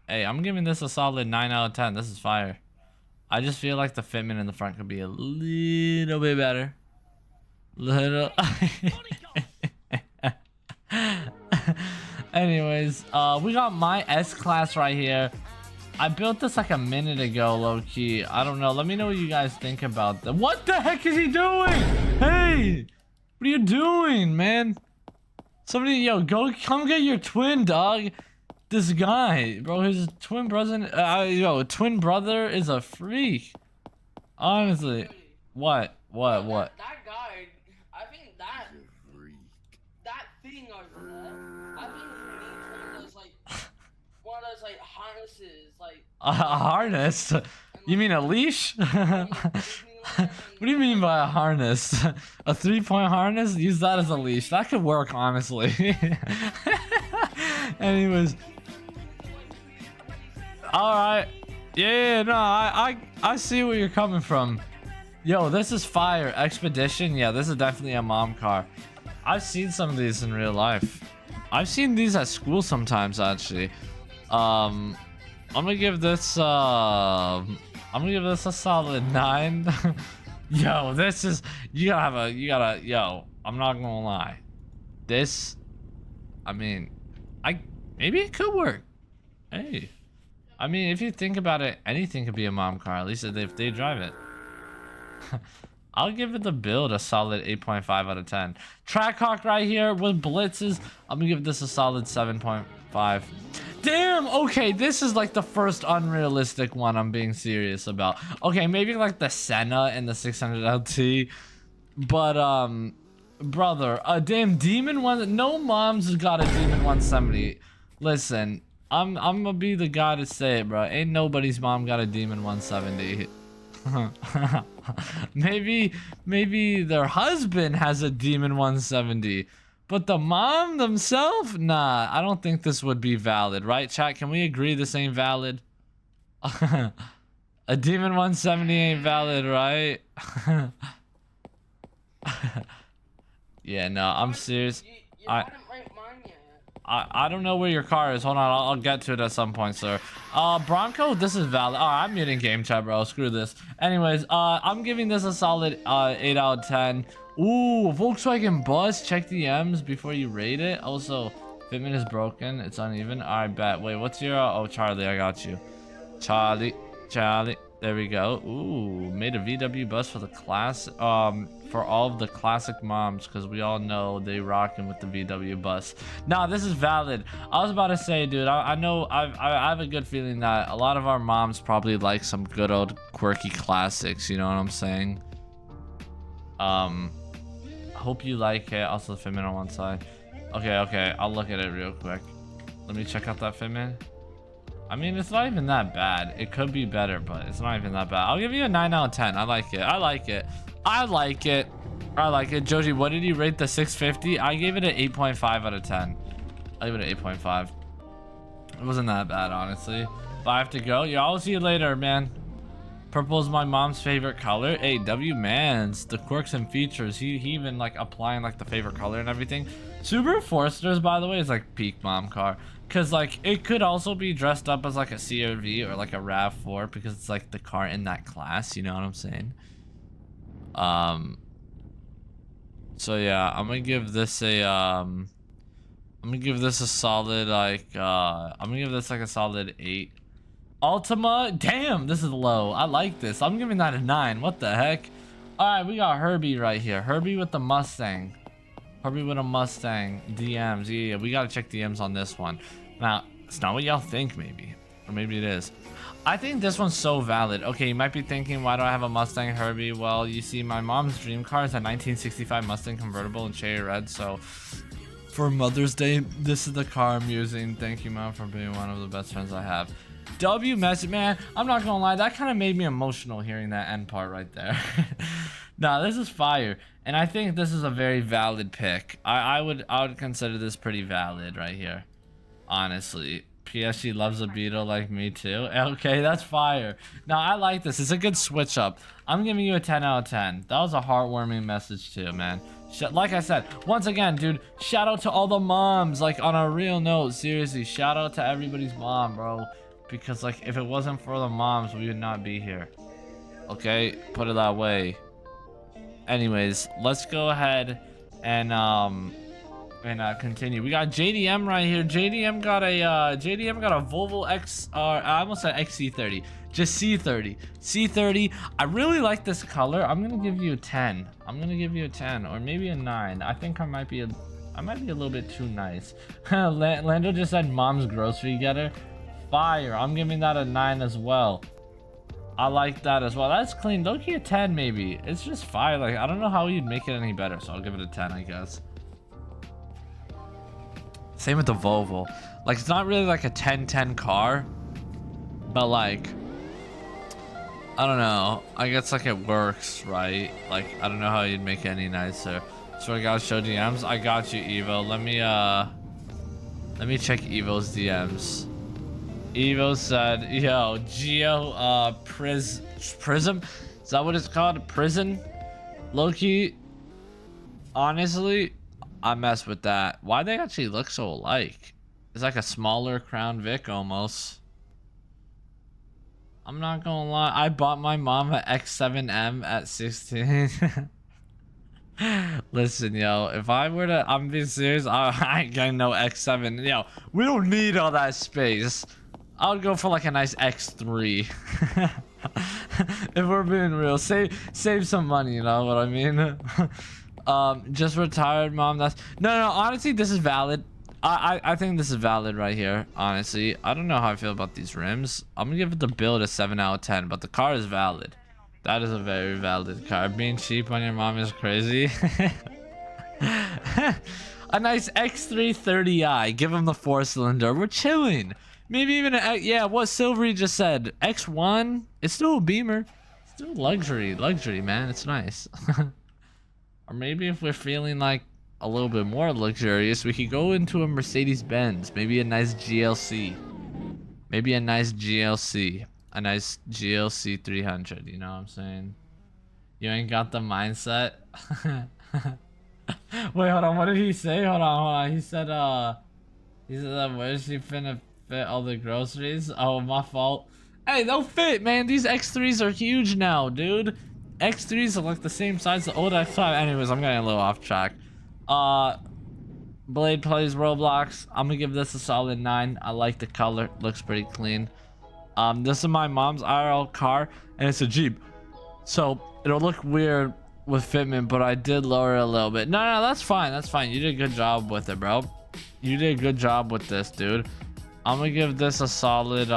Hey, I'm giving this a solid 9 out of 10. This is fire. I just feel like the fitment in the front could be a little bit better. Anyways, we got my S-Class right here. I built this like a minute ago, low-key. I don't know. Let me know what you guys think about that. What the heck is he doing? Hey! What are you doing, man? Somebody, yo, come get your twin, dog. This guy, bro, his twin brother, twin brother is a freak. Honestly, what? That guy, I think that thing over there, I think he needs one of those like harnesses, like a harness? You mean a leash? What do you mean by a harness? A 3-point harness? Use that as a leash. That could work, honestly. Anyways. Alright. Yeah, no, I see where you're coming from. Yo, this is fire. Expedition? Yeah, this is definitely a mom car. I've seen some of these in real life. I've seen these at school sometimes, actually. I'm gonna give this a solid 9. Yo, this is, yo, I'm not gonna lie. This, I mean, maybe it could work. Hey, I mean, if you think about it, anything could be a mom car, at least if they drive it. I'll give it the build a solid 8.5 out of 10. Trackhawk right here with blitzes. I'm gonna give this a solid 7.5. Damn, okay, this is like the first unrealistic one I'm being serious about. Okay, maybe like the Senna and the 600 LT. But, brother, a damn Demon one. No mom's has got a Demon 170. Listen, I'm gonna be the guy to say it, bro. Ain't nobody's mom got a Demon 170. maybe their husband has a Demon 170. But the mom themselves, nah, I don't think this would be valid, right, chat? Can we agree this ain't valid? A Demon 170 ain't valid, right? Yeah, no, I'm serious. You haven't ranked mine yet. I don't know where your car is. Hold on, I'll get to it at some point, sir. Bronco, this is valid. Oh, I'm muting game chat, bro. Screw this. Anyways, I'm giving this a solid 8 out of 10. Ooh, Volkswagen Bus. Check the M's before you rate it. Also, fitment is broken. It's uneven. I bet. Wait, what's your? Oh, Charlie, I got you. Charlie. There we go. Ooh, made a VW bus for the class. For all of the classic moms, because we all know they rocking with the VW bus. Nah, this is valid. I was about to say, dude, I know I have a good feeling that a lot of our moms probably like some good old quirky classics. You know what I'm saying? Hope you like it. Also, the fitment on one side. Okay. I'll look at it real quick. Let me check out that fitment. I mean, it's not even that bad. It could be better, but it's not even that bad. I'll give you a 9 out of 10. I like it. JoJe, what did you rate the 650? I gave it an 8.5 out of 10. I gave it an 8.5. It wasn't that bad, honestly. But I have to go. Yeah, I'll see you later, man. Purple's my mom's favorite color. Hey, W Mans, the quirks and features. He even like applying like the favorite color and everything. Subaru Foresters, by the way, is like peak mom car. Cause like it could also be dressed up as like a CRV or like a RAV4 because it's like the car in that class. You know what I'm saying? So yeah, I'm gonna give this a solid like I'm gonna give this like a solid 8. Ultima, damn, this is low. I like this. I'm giving that a 9. What the heck? All right, we got Herbie right here. Herbie with the Mustang. Herbie with a Mustang. DMs. Yeah, we gotta check DMs on this one. Now, it's not what y'all think, maybe, or maybe it is. I think this one's so valid. Okay, you might be thinking, why do I have a Mustang, Herbie? Well, you see, my mom's dream car is a 1965 Mustang convertible in cherry red. So, for Mother's Day, this is the car I'm using. Thank you, Mom, for being one of the best friends I have. W message, man. I'm not gonna lie, that kind of made me emotional hearing that end part right there. Nah, this is fire, and I think this is a very valid pick. I would consider this pretty valid right here, honestly. P.S. She loves a Beetle like me too. Okay, that's fire. Now I like this. It's a good switch up. I'm giving you a 10 out of 10. That was a heartwarming message too, man. Like I said, once again, dude, shout out to all the moms. Like, on a real note, seriously, shout out to everybody's mom, bro. Because like, if it wasn't for the moms, we would not be here. Okay, put it that way. Anyways, let's go ahead and continue. We got JDM right here. JDM got a Volvo X, I almost said XC30, just C30. C30. I really like this color. I'm gonna give you a 10. I'm gonna give you a 10 or maybe a 9. I think I might be a little bit too nice. Lando just said mom's grocery getter. Fire. I'm giving that a 9 as well. I like that as well. That's clean. Low-key a 10 maybe. It's just fire. Like, I don't know how you'd make it any better, so I'll give it a 10, I guess. Same with the Volvo. Like, it's not really like a 10-10 car, but like, I don't know. I guess like it works, right? Like, I don't know how you'd make it any nicer. So I gotta show DMs. I got you, Evo. Let me check Evo's DMs. Evo said, yo, Geo, Prism? Is that what it's called? Prison? Low-key, honestly, I mess with that. Why they actually look so alike? It's like a smaller Crown Vic almost. I'm not gonna lie, I bought my mom an X7M at 16. Listen, yo, if I were to, I'm being serious, I ain't getting no X7. Yo, we don't need all that space. I would go for like a nice X3. If we're being real, save some money, you know what I mean? Just retired, mom. That's no. Honestly, this is valid. I think this is valid right here. Honestly, I don't know how I feel about these rims. I'm gonna give it the build a 7 out of 10, but the car is valid. That is a very valid car. Being cheap on your mom is crazy. A nice X3 30i. Give him the 4-cylinder. We're chilling. Maybe even yeah, what Silvery just said. X1. It's still a Beamer. Still luxury, man. It's nice. Or maybe if we're feeling like a little bit more luxurious, we could go into a Mercedes-Benz, maybe a nice GLC. Maybe a nice GLC. A nice GLC 300, you know what I'm saying? You ain't got the mindset? Wait, hold on, what did he say? Hold on. He said, where's she finna fit all the groceries? Oh, my fault. Hey, they'll fit, man. These X3s are huge now, dude. X3s are like the same size as the old X5. Anyways, I'm getting a little off track. Blade plays Roblox. I'm gonna give this a solid 9. I like the color. Looks pretty clean. This is my mom's IRL car, and it's a Jeep. So, it'll look weird with fitment, but I did lower it a little bit. No, that's fine. That's fine. You did a good job with it, bro. You did a good job with this, dude. I'm gonna give this a solid,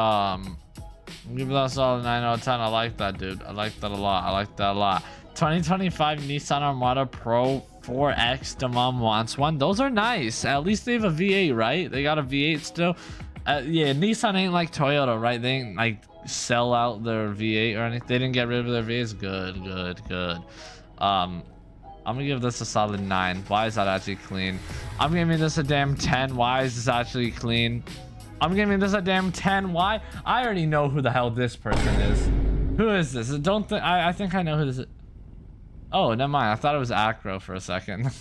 give that a solid 9 out of 10. I like that, dude. I like that a lot. 2025 Nissan Armada Pro 4X. The mom wants one. Those are nice. At least they have a V8, right? They got a V8 still. Yeah, Nissan ain't like Toyota, right? They ain't like sell out their V8 or anything. They didn't get rid of their V8s. Good. I'm gonna give this a solid 9. Why is that actually clean? I'm giving this a damn 10. Why is this actually clean? I'm giving this a damn 10. Why? I already know who the hell this person is. Who is this? I think I know who this is. Oh, never mind. I thought it was Acro for a second.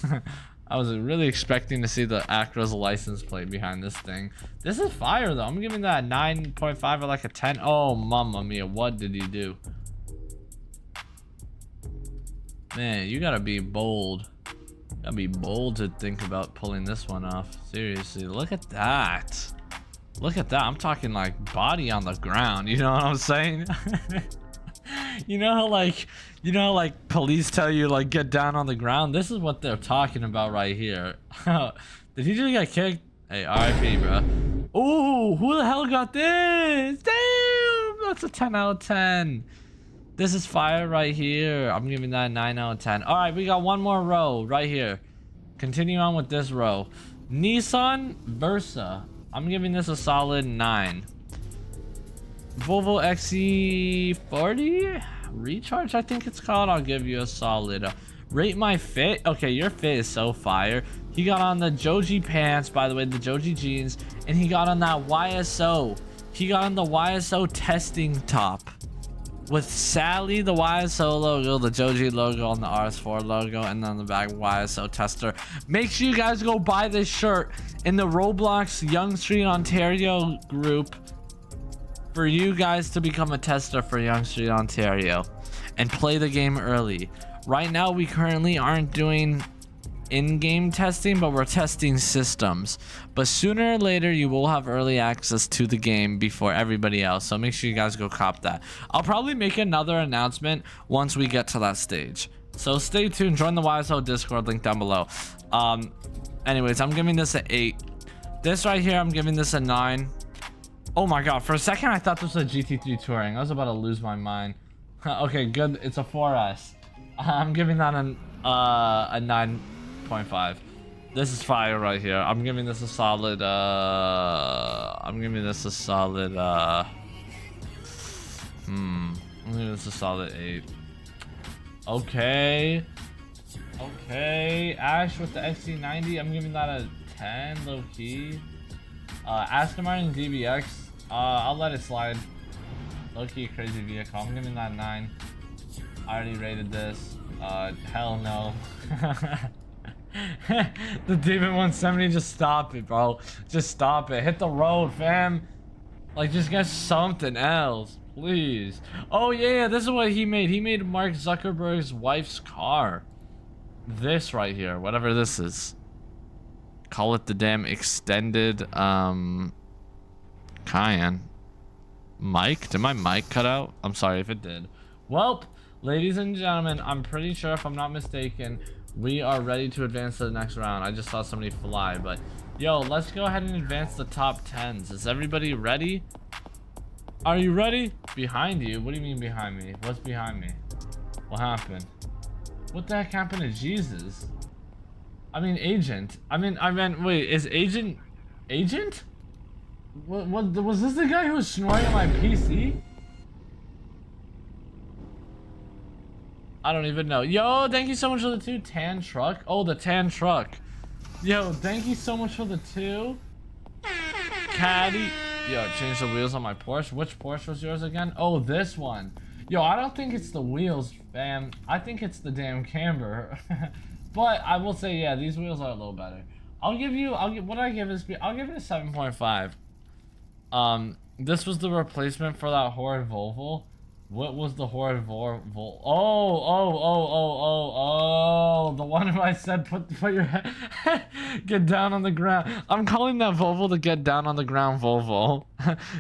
I was really expecting to see the Acro's license plate behind this thing. This is fire, though. I'm giving that a 9.5 or like a 10. Oh, mamma mia. What did he do? Man, you gotta be bold. You gotta be bold to think about pulling this one off. Seriously, look at that. Look at that. I'm talking like body on the ground. You know what I'm saying? You know how like police tell you like get down on the ground? This is what they're talking about right here. Did he just get kicked? Hey, RIP, bro. Ooh, who the hell got this? Damn, that's a 10 out of 10. This is fire right here. I'm giving that a 9 out of 10. All right, we got one more row right here. Continue on with this row. Nissan Versa. I'm giving this a solid 9. Volvo XC40 Recharge, I think it's called. I'll give you a solid. Rate my fit. Okay, your fit is so fire. He got on the JoJe pants, by the way, the JoJe jeans, and he got on that YSO. He got on the YSO testing top with Sally, the YSO logo, the JoJe logo on the RS4 logo, and then the back YSO tester. Make sure you guys go buy this shirt in the Roblox Yonge Street Ontario group for you guys to become a tester for Yonge Street Ontario and play the game early. Right now, we currently aren't doing in-game testing, but we're testing systems. But sooner or later, you will have early access to the game before everybody else. So make sure you guys go cop that. I'll probably make another announcement once we get to that stage. So stay tuned. Join the YSO Discord, link down below. Anyways, I'm giving this an 8. This right here, I'm giving this a 9. Oh my god, for a second I thought this was a GT3 Touring. I was about to lose my mind. Okay, good. It's a 4S. I'm giving that a 9.5. This is fire right here. I'm giving this a solid I'm giving this a solid I'm giving this a solid 8. Okay. Ash with the XC90, I'm giving that a 10 low key. Aston Martin DBX, I'll let it slide. Low key crazy vehicle. I'm giving that 9. I already rated this. Hell no. The Demon 170, just stop it, bro. Just stop it. Hit the road, fam. Like, just get something else, please. Oh yeah, this is what he made. He made Mark Zuckerberg's wife's car. This right here, whatever this is. Call it the damn extended Cayenne. Mic? Did my mic cut out? I'm sorry if it did. Well, ladies and gentlemen, I'm pretty sure, if I'm not mistaken, we are ready to advance to the next round. I just saw somebody fly, but yo, let's go ahead and advance the top 10s. Is everybody ready? Are you ready? Behind you? What do you mean behind me? What's behind me? What happened? What the heck happened to Jesus? I mean, agent. I meant, wait, is agent? What, was this the guy who was snoring on my PC? I don't even know. Yo, thank you so much for the 2 tan truck. Oh, the tan truck. Yo, thank you so much for the 2. Caddy. Yo, change the wheels on my Porsche. Which Porsche was yours again? Oh, this one. Yo, I don't think it's the wheels, fam. I think it's the damn camber. But I will say, yeah, these wheels are a little better. I'll give it a 7.5. This was the replacement for that horrid Volvo. What was the horrid Volvo? Oh, the one who I said put your head, get down on the ground. I'm calling that Volvo the get down on the ground Volvo.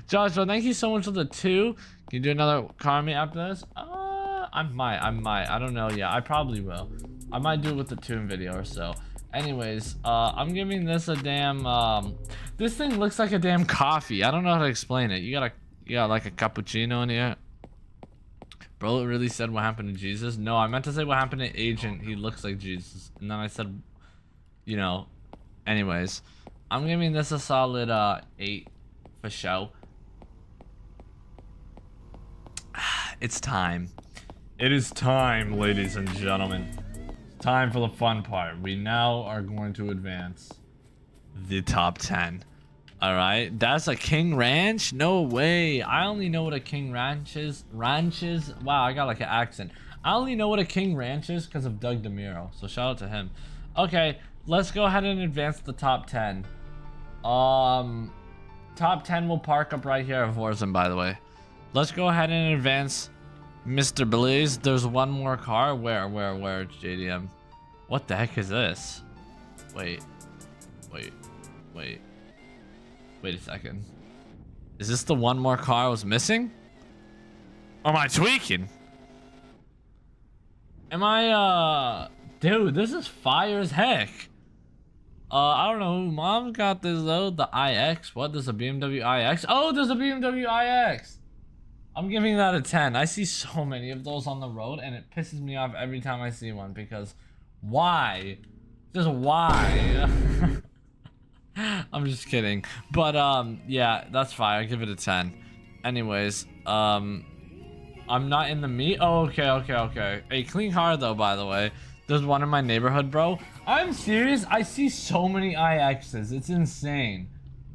Joshua, thank you so much for the 2. Can you do another car me after this? I might. I don't know yet. I probably will. I might do it with the tune video or so. Anyways, I'm giving this a damn, this thing looks like a damn coffee. I don't know how to explain it. You got like a cappuccino in here? Bro, it really said what happened to Jesus? No, I meant to say what happened to Agent. He looks like Jesus. And then I said, you know, anyways. I'm giving this a solid, 8 for show. It's time. It is time, ladies and gentlemen. Time for the fun part. We now are going to advance the top 10. Alright, that's a King Ranch? No way. I only know what a King Ranch is. Wow, I got like an accent. I only know what a King Ranch is because of Doug DeMuro. So shout out to him. Okay, let's go ahead and advance the top 10. Top 10 will park up right here at Vorzin, by the way. Let's go ahead and advance Mr. Blaze. There's one more car. Where, JDM? What the heck is this? Wait a second. Is this the one more car I was missing? Or am I tweaking? Am I, dude, this is fire as heck. I don't know who mom got this though. The iX. What? There's a BMW iX. Oh, there's a BMW iX. I'm giving that a 10. I see so many of those on the road and it pisses me off every time I see one because why? Just why? I'm just kidding. But yeah, that's fire. I give it a 10. Anyways, I'm not in the meat. Oh, okay. A clean car though, by the way. There's one in my neighborhood, bro. I'm serious. I see so many iXs. It's insane.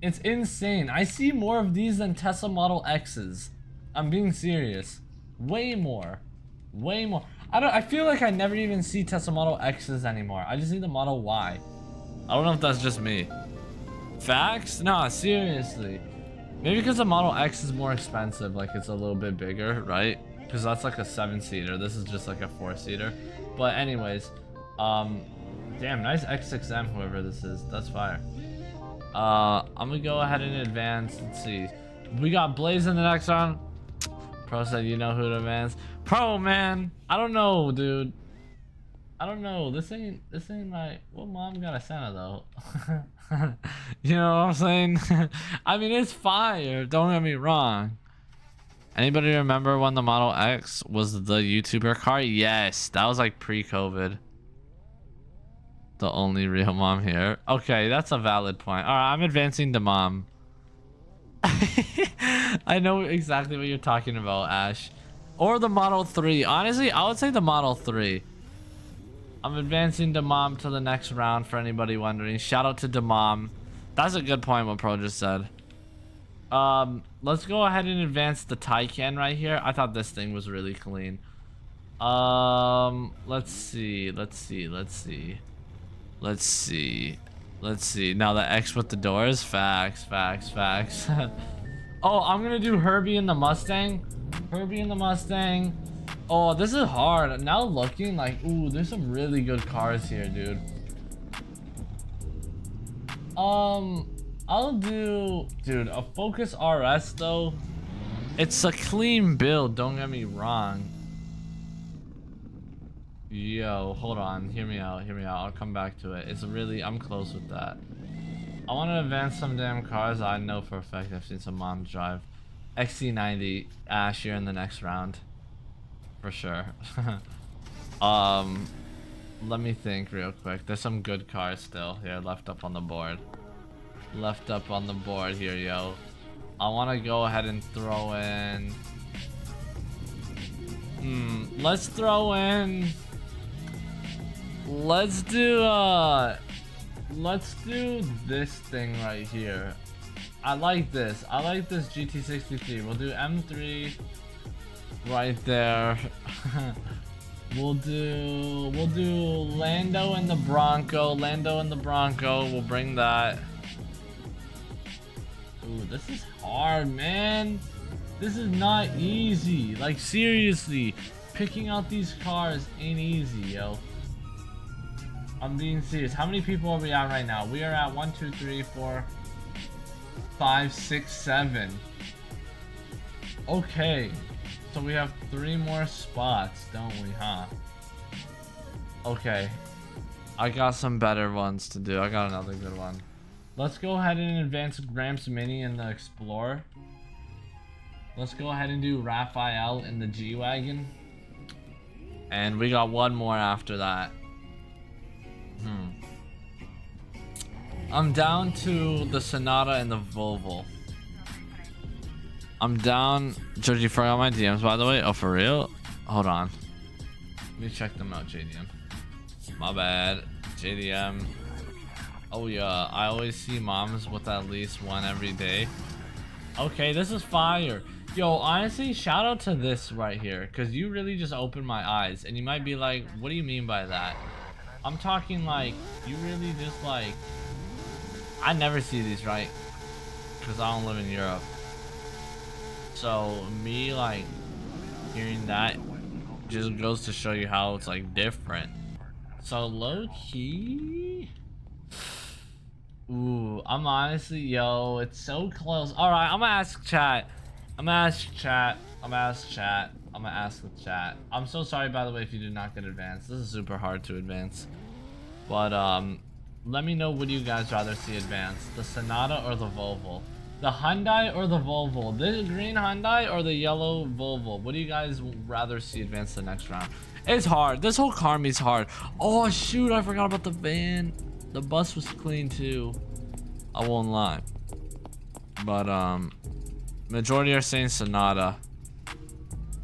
It's insane. I see more of these than Tesla Model X's. I'm being serious. Way more. I feel like I never even see Tesla Model X's anymore. I just see the Model Y. I don't know if that's just me. Facts? Nah, seriously. Maybe because the Model X is more expensive, like it's a little bit bigger, right? Because that's like a 7-seater. This is just like a 4-seater. But anyways, damn, nice X6M, whoever this is. That's fire. I'm gonna go ahead and advance. Let's see. We got Blaze in the next round. Pro said you know who to advance. Pro, man. I don't know, dude. I don't know. This ain't like what mom got a Santa though. You know what I'm saying? I mean, it's fire. Don't get me wrong. Anybody remember when the Model X was the YouTuber car? Yes, that was like pre-COVID. The only real mom here. Okay, that's a valid point. All right, I'm advancing to mom. I know exactly what you're talking about, Ash. Or the Model 3. Honestly, I would say the Model 3. I'm advancing to mom to the next round for anybody wondering. Shout out to Demom. That's a good point what Pro just said. Let's go ahead and advance the Taycan right here. I thought this thing was really clean. Let's see. Now the X with the doors. Facts. Oh, I'm gonna do Herbie in the Mustang. Oh, this is hard. Now looking like, ooh, there's some really good cars here, dude. I'll do, dude, a Focus RS though. It's a clean build, don't get me wrong. Yo, hold on, hear me out. I'll come back to it. It's really, I'm close with that. I want to advance some damn cars I know for a fact I've seen some moms drive. XC90, Ash, you're in the next round. For sure. Let me think real quick. There's some good cars still here left up on the board. Here, yo. I want to go ahead and throw in... let's throw in... Let's do, let's do this thing right here. I like this. I like this GT63. We'll do M3 right there. We'll do Lando and the Bronco. Lando and the Bronco. We'll bring that. Ooh, this is hard, man. This is not easy. Like, seriously, picking out these cars ain't easy, yo. I'm being serious. How many people are we at right now? We are at 1, 2, 3, 4, 5, 6, 7. Okay. So we have 3 more spots, don't we, huh? Okay. I got some better ones to do. I got another good one. Let's go ahead and advance Gramps Mini in the Explorer. Let's go ahead and do Raphael in the G-Wagon. And we got one more after that. I'm down to the Sonata and the Volvo. I'm down. JoJe, you forgot my DMs, by the way. Oh, for real? Hold on. Let me check them out, JDM. My bad. JDM. Oh, yeah. I always see moms with at least one every day. Okay, this is fire. Yo, honestly, shout out to this right here. Because you really just opened my eyes. And you might be like, what do you mean by that? I'm talking like, you really just like... I never see these, right? Because I don't live in Europe. So me like hearing that just goes to show you how it's like different. So low key, ooh, I'm honestly, yo, it's so close. All right, I'm gonna ask chat. I'm gonna ask chat. I'm gonna ask chat. I'm gonna ask the chat. I'm so sorry, by the way, if you did not get advanced. This is super hard to advance. But let me know, would you guys rather see advanced, the Sonata or the Volvo? The Hyundai or the Volvo? The green Hyundai or the yellow Volvo? What do you guys rather see advance the next round? It's hard. This whole car meet's hard. Oh shoot, I forgot about the van. The bus was clean too. I won't lie. But majority are saying Sonata.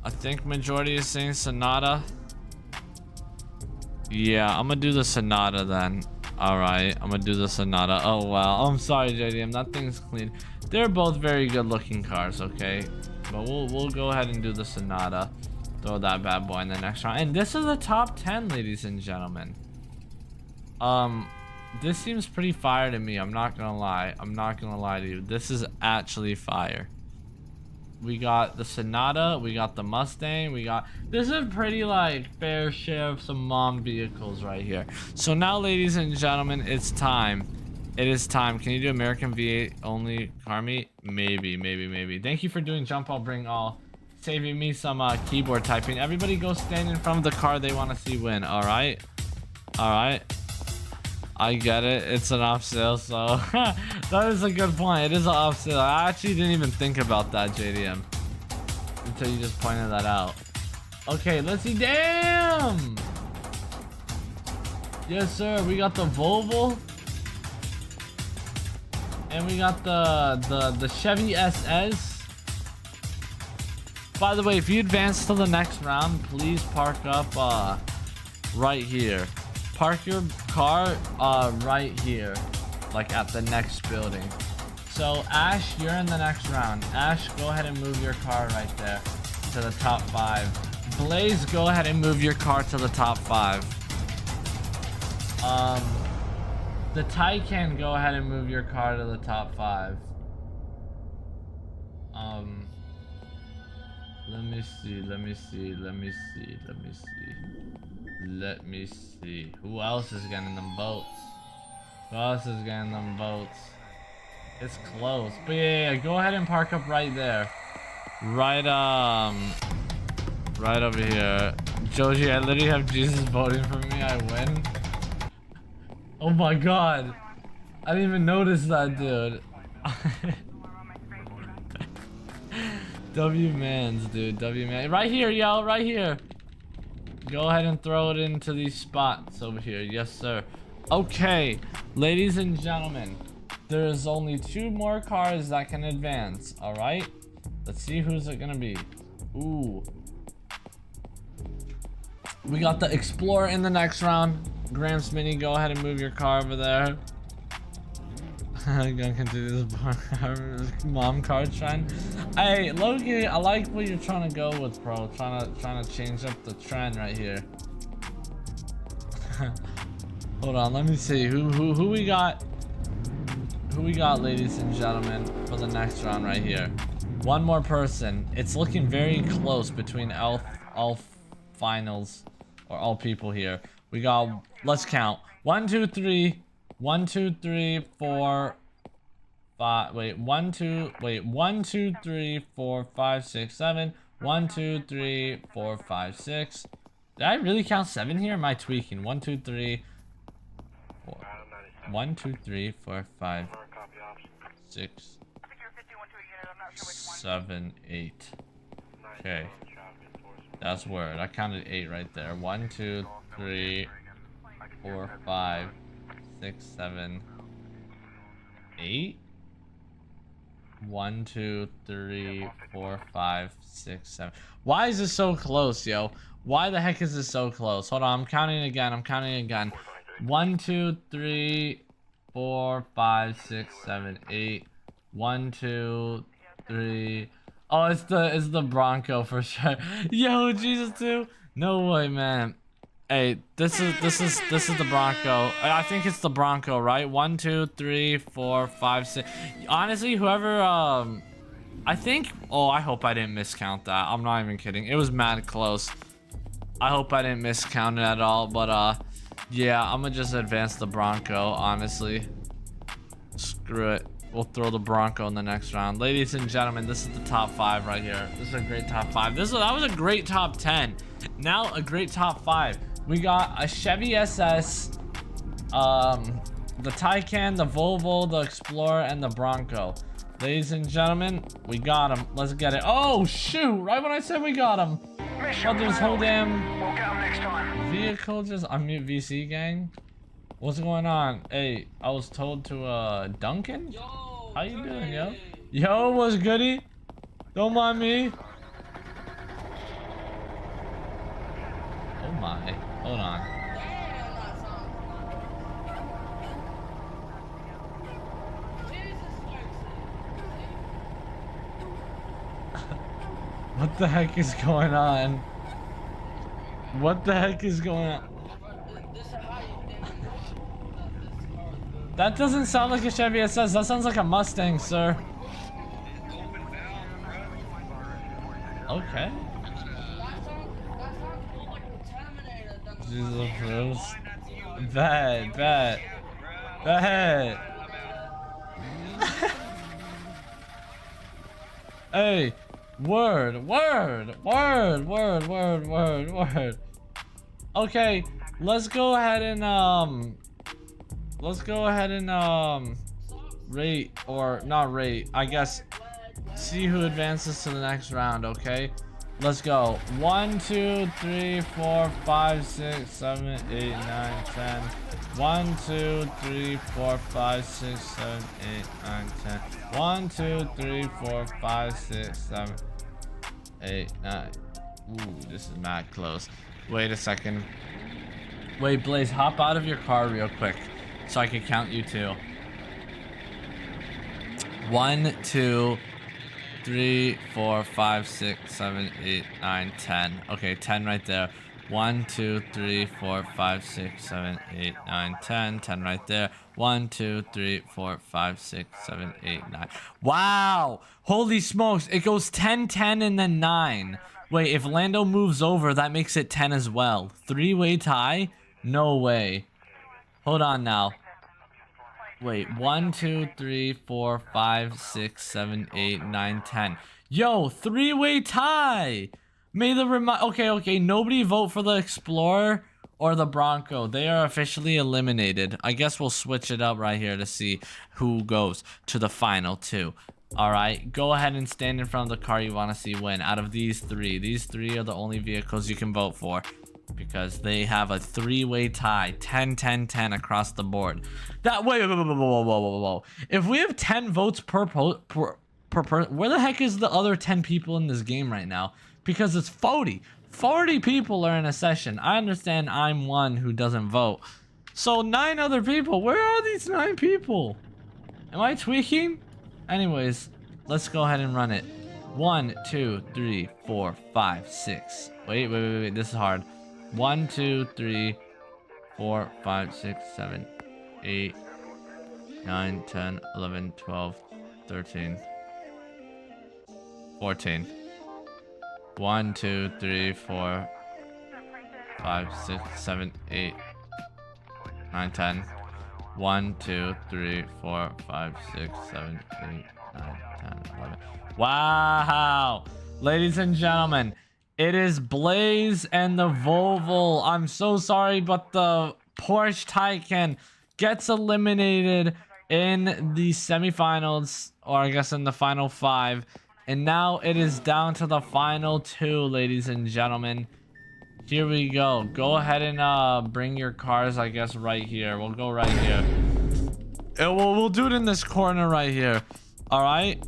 I think majority is saying Sonata. Yeah, I'm gonna do the Sonata then. Alright, I'm gonna do the Sonata. Oh wow, I'm sorry JDM, that thing's clean. They're both very good looking cars, okay? But we'll go ahead and do the Sonata. Throw that bad boy in the next round. And this is the top 10, ladies and gentlemen. This seems pretty fire to me, I'm not gonna lie. I'm not gonna lie to you. This is actually fire. We got the Sonata, we got the Mustang, this is a pretty like fair share of some mom vehicles right here. So now, ladies and gentlemen, it's time. It is time. Can you do American V8 only car meet? Maybe. Thank you for doing Jump I'll Bring All. Saving me some keyboard typing. Everybody go stand in front of the car they want to see win, alright? Alright. I get it. It's an off sale, so that is a good point. It is an off sale. I actually didn't even think about that, JDM, until you just pointed that out. Okay, let's see. Damn! Yes, sir. We got the Volvo. And we got the Chevy SS. By the way, if you advance to the next round, please park up right here. Park your car right here, like at the next building. So Ash, you're in the next round. Ash, go ahead and move your car right there to the top 5. Blaze, go ahead and move your car to the top 5. The Taycan, go ahead and move your car to the top 5. Let me see. Who else is getting them votes? It's close. But yeah, go ahead and park up right there. Right over here. JoJe, I literally have Jesus voting for me. I win. Oh my god. I didn't even notice that, dude. W mans, dude. W man. Right here, yo. Right here. Go ahead and throw it into these spots over here. Yes, sir. Okay, ladies and gentlemen, there is only 2 more cars that can advance. All right, let's see who's it gonna be. Ooh, we got the Explorer in the next round. Gramps Mini, go ahead and move your car over there. I'm gonna continue this mom car trend. Hey, Loki, I like what you're trying to go with, bro. Trying to change up the trend right here. Hold on, let me see who we got. Who we got, ladies and gentlemen, for the next round right here. One more person. It's looking very close between all finals or all people here. We got, let's count. 1, 2, 3. 1, 2, 3, 4, 5. Wait, 1, 2, 3, 4, 5, 6, 7. 1, 2, 3, 4, 5, 6. Did I really count 7 here? Am I tweaking? 1, 2, 3, 4. 1, 2, 3, 4, 5, 6, 7, 8. Okay. That's word. I counted 8 right there. 1, 2, 3, 4, 5, 6, 7, 8. 1, 2, 3, 4, 5, 6, 7. Why is this so close, yo? Why the heck is this so close? Hold on, I'm counting again. 1, 2, 3, 4, 5, 6, 7, 8. 1, 2, 3. Oh, it's the Bronco for sure. Yo, Jesus too. No way, man. Hey, this is the Bronco. I think it's the Bronco, right? 1, 2, 3, 4, 5, 6. Honestly, whoever I think, oh, I hope I didn't miscount that. I'm not even kidding. It was mad close. I hope I didn't miscount it at all, but yeah, I'm gonna just advance the Bronco, honestly. Screw it. We'll throw the Bronco in the next round. Ladies and gentlemen, this is the top 5 right here. This is a great top 5. That was a great top 10. Now a great top 5. We got a Chevy SS, the Taycan, the Volvo, the Explorer, and the Bronco. Ladies and gentlemen, we got them. Let's get it. Oh shoot! Right when I said we got them. But this whole damn vehicle just unmute VC gang. What's going on? Hey, I was told to Duncan. Yo, How you doing, yo? Yo, what's goody? Don't mind me. Oh my. Hold on. damn, that sounds Jesus Christ. What the heck is going on? What the heck is going on? This is how you damn this car. That doesn't sound like a Chevy SS. That sounds like a Mustang, sir. Okay. That sounds more like the Terminator than the Jesus Terminator. Christ. Bet. Hey, word. Okay, let's go ahead and rate, or not rate, I guess see who advances to the next round, okay? Let's go. 1, 2, 3, 4, 5, 6, 7, 8, 9, 10. 1, 2, 3, 4, 5, 6, 7, 8, 9, 10. 1, 2, 3, 4, 5, 6, 7, 8, 9. Ooh, this is mad close. Wait a second. Wait, Blaze, hop out of your car real quick so I can count you too. 1, 2, 3, 4, 5, 6, 7, 8, 9, 10. Okay, 10 right there. 1, 2, 3, 4, 5, 6, 7, 8, 9, 10. 10 right there. 1, 2, 3, 4, 5, 6, 7, 8, 9. Wow! Holy smokes! It goes 10, 10, and then 9. Wait, if Lando moves over, that makes it 10 as well. 3-way tie? No way. Hold on now. Wait, 1, 2, 3, 4, 5, 6, 7, 8, 9, 10. Yo, 3-way tie! May the okay, nobody vote for the Explorer or the Bronco. They are officially eliminated. I guess we'll switch it up right here to see who goes to the final two. Alright, go ahead and stand in front of the car you want to see win. Out of these three are the only vehicles you can vote for, because they have a 3-way tie, 10, 10, 10 across the board. That whoa. If we have 10 votes per where the heck is the other 10 people in this game right now? Because it's 40 people are in a session. I understand I'm one who doesn't vote. So 9 other people. Where are these 9 people? Am I tweaking? Anyways, let's go ahead and run it. 1, 2, 3, 4, 5, 6. Wait. This is hard. 1, 2, 3, 4, 5, 6, 7, 8, 9, 10, 11, 12, 13, 14. 1, 2, 3, 4, 5, 6, 7, 8, 9, 10. 1, 2, 3, 4, 5, 6, 7, 8, 9, 10, 11. Wow! Ladies and gentlemen, it is Blaze and the Volvo. I'm so sorry, but the Porsche Taycan gets eliminated in the semifinals, or I guess in the final 5. And now it is down to the final 2, ladies and gentlemen. Here we go. Go ahead and bring your cars, I guess, right here. We'll go right here. We'll do it in this corner right here. All right.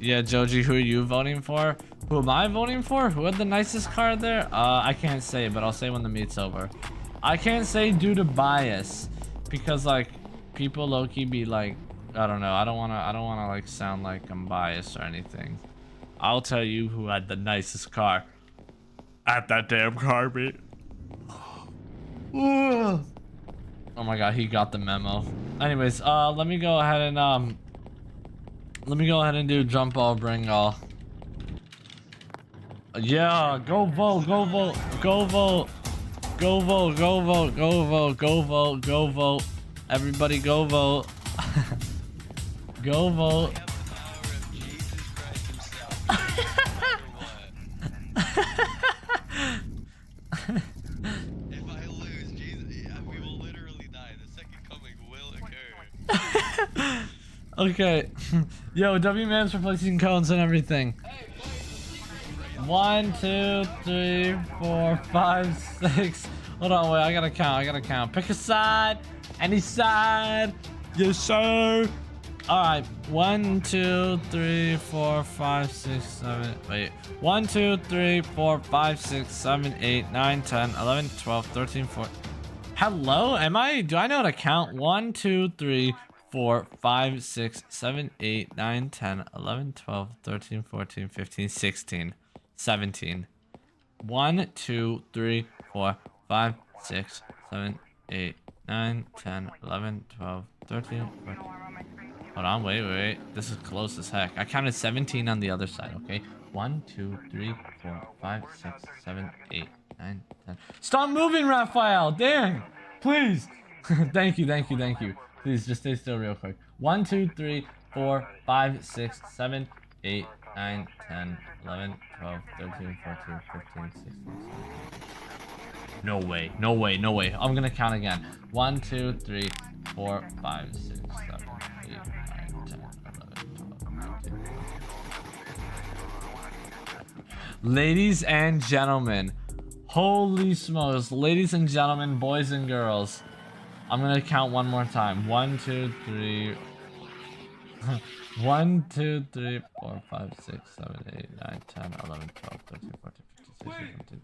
Yeah, JoJe, who are you voting for? Who am I voting for? Who had the nicest car there? I can't say, but I'll say when the meet's over. I can't say due to bias, because like people low-key be like, I don't know. I don't wanna like sound like I'm biased or anything. I'll tell you who had the nicest car. At that damn car beat. Oh my god, he got the memo. Anyways, let me go ahead and do jump all, bring all. Yeah, go vote, go vote, go vote. Go vote, go vote, go vote, go vote, go vote. Everybody go vote. Go vote. If I lose, Jesus, we will literally die. The second coming will occur. Okay. Yo, W-Man's replacing cones and everything. 1, 2, 3, 4, 5, 6. Hold on, wait, I gotta count. Pick a side. Any side. Yes, sir. Alright. 1, 2, 3, 4, 5, 6, 7. Wait. 1, 2, 3, 4, 5, 6, 7, 8, 9, 10, 11, 12, 13, 14. Hello? Do I know how to count? 1, 2, 3, 4, 5, 6, 7, 8, 9, 10, 11, 12, 13, 14, 15, 16, 17. 1, 2, 3, 4, 5, 6, 7, 8, 9, 10, 11, 12, 13, 14. Hold on, wait. This is close as heck. I counted 17 on the other side, okay? 1, 2, 3, 4, 5, 6, 7, 8, 9, 10. Stop moving, Raphael! Dang! Please! Thank you. Please, just stay still real quick. 1, 2, 3, 4, 5, 6, 7, 8, 9, 10, 11, 12, 13, 14, 15, 16, 17. No way. I'm gonna count again. 1, 2, 3, 4, 5, 6, 7, 8, 9, 10, 11, 12, 13, 14. Ladies and gentlemen, holy smokes, ladies and gentlemen, boys and girls, I'm gonna count one more time. 1, 2, 3. 1, 2, 3, 4, 5, 6, 7, 8, 9, 10, 11, 12, 13, 14, 15, 16, 17.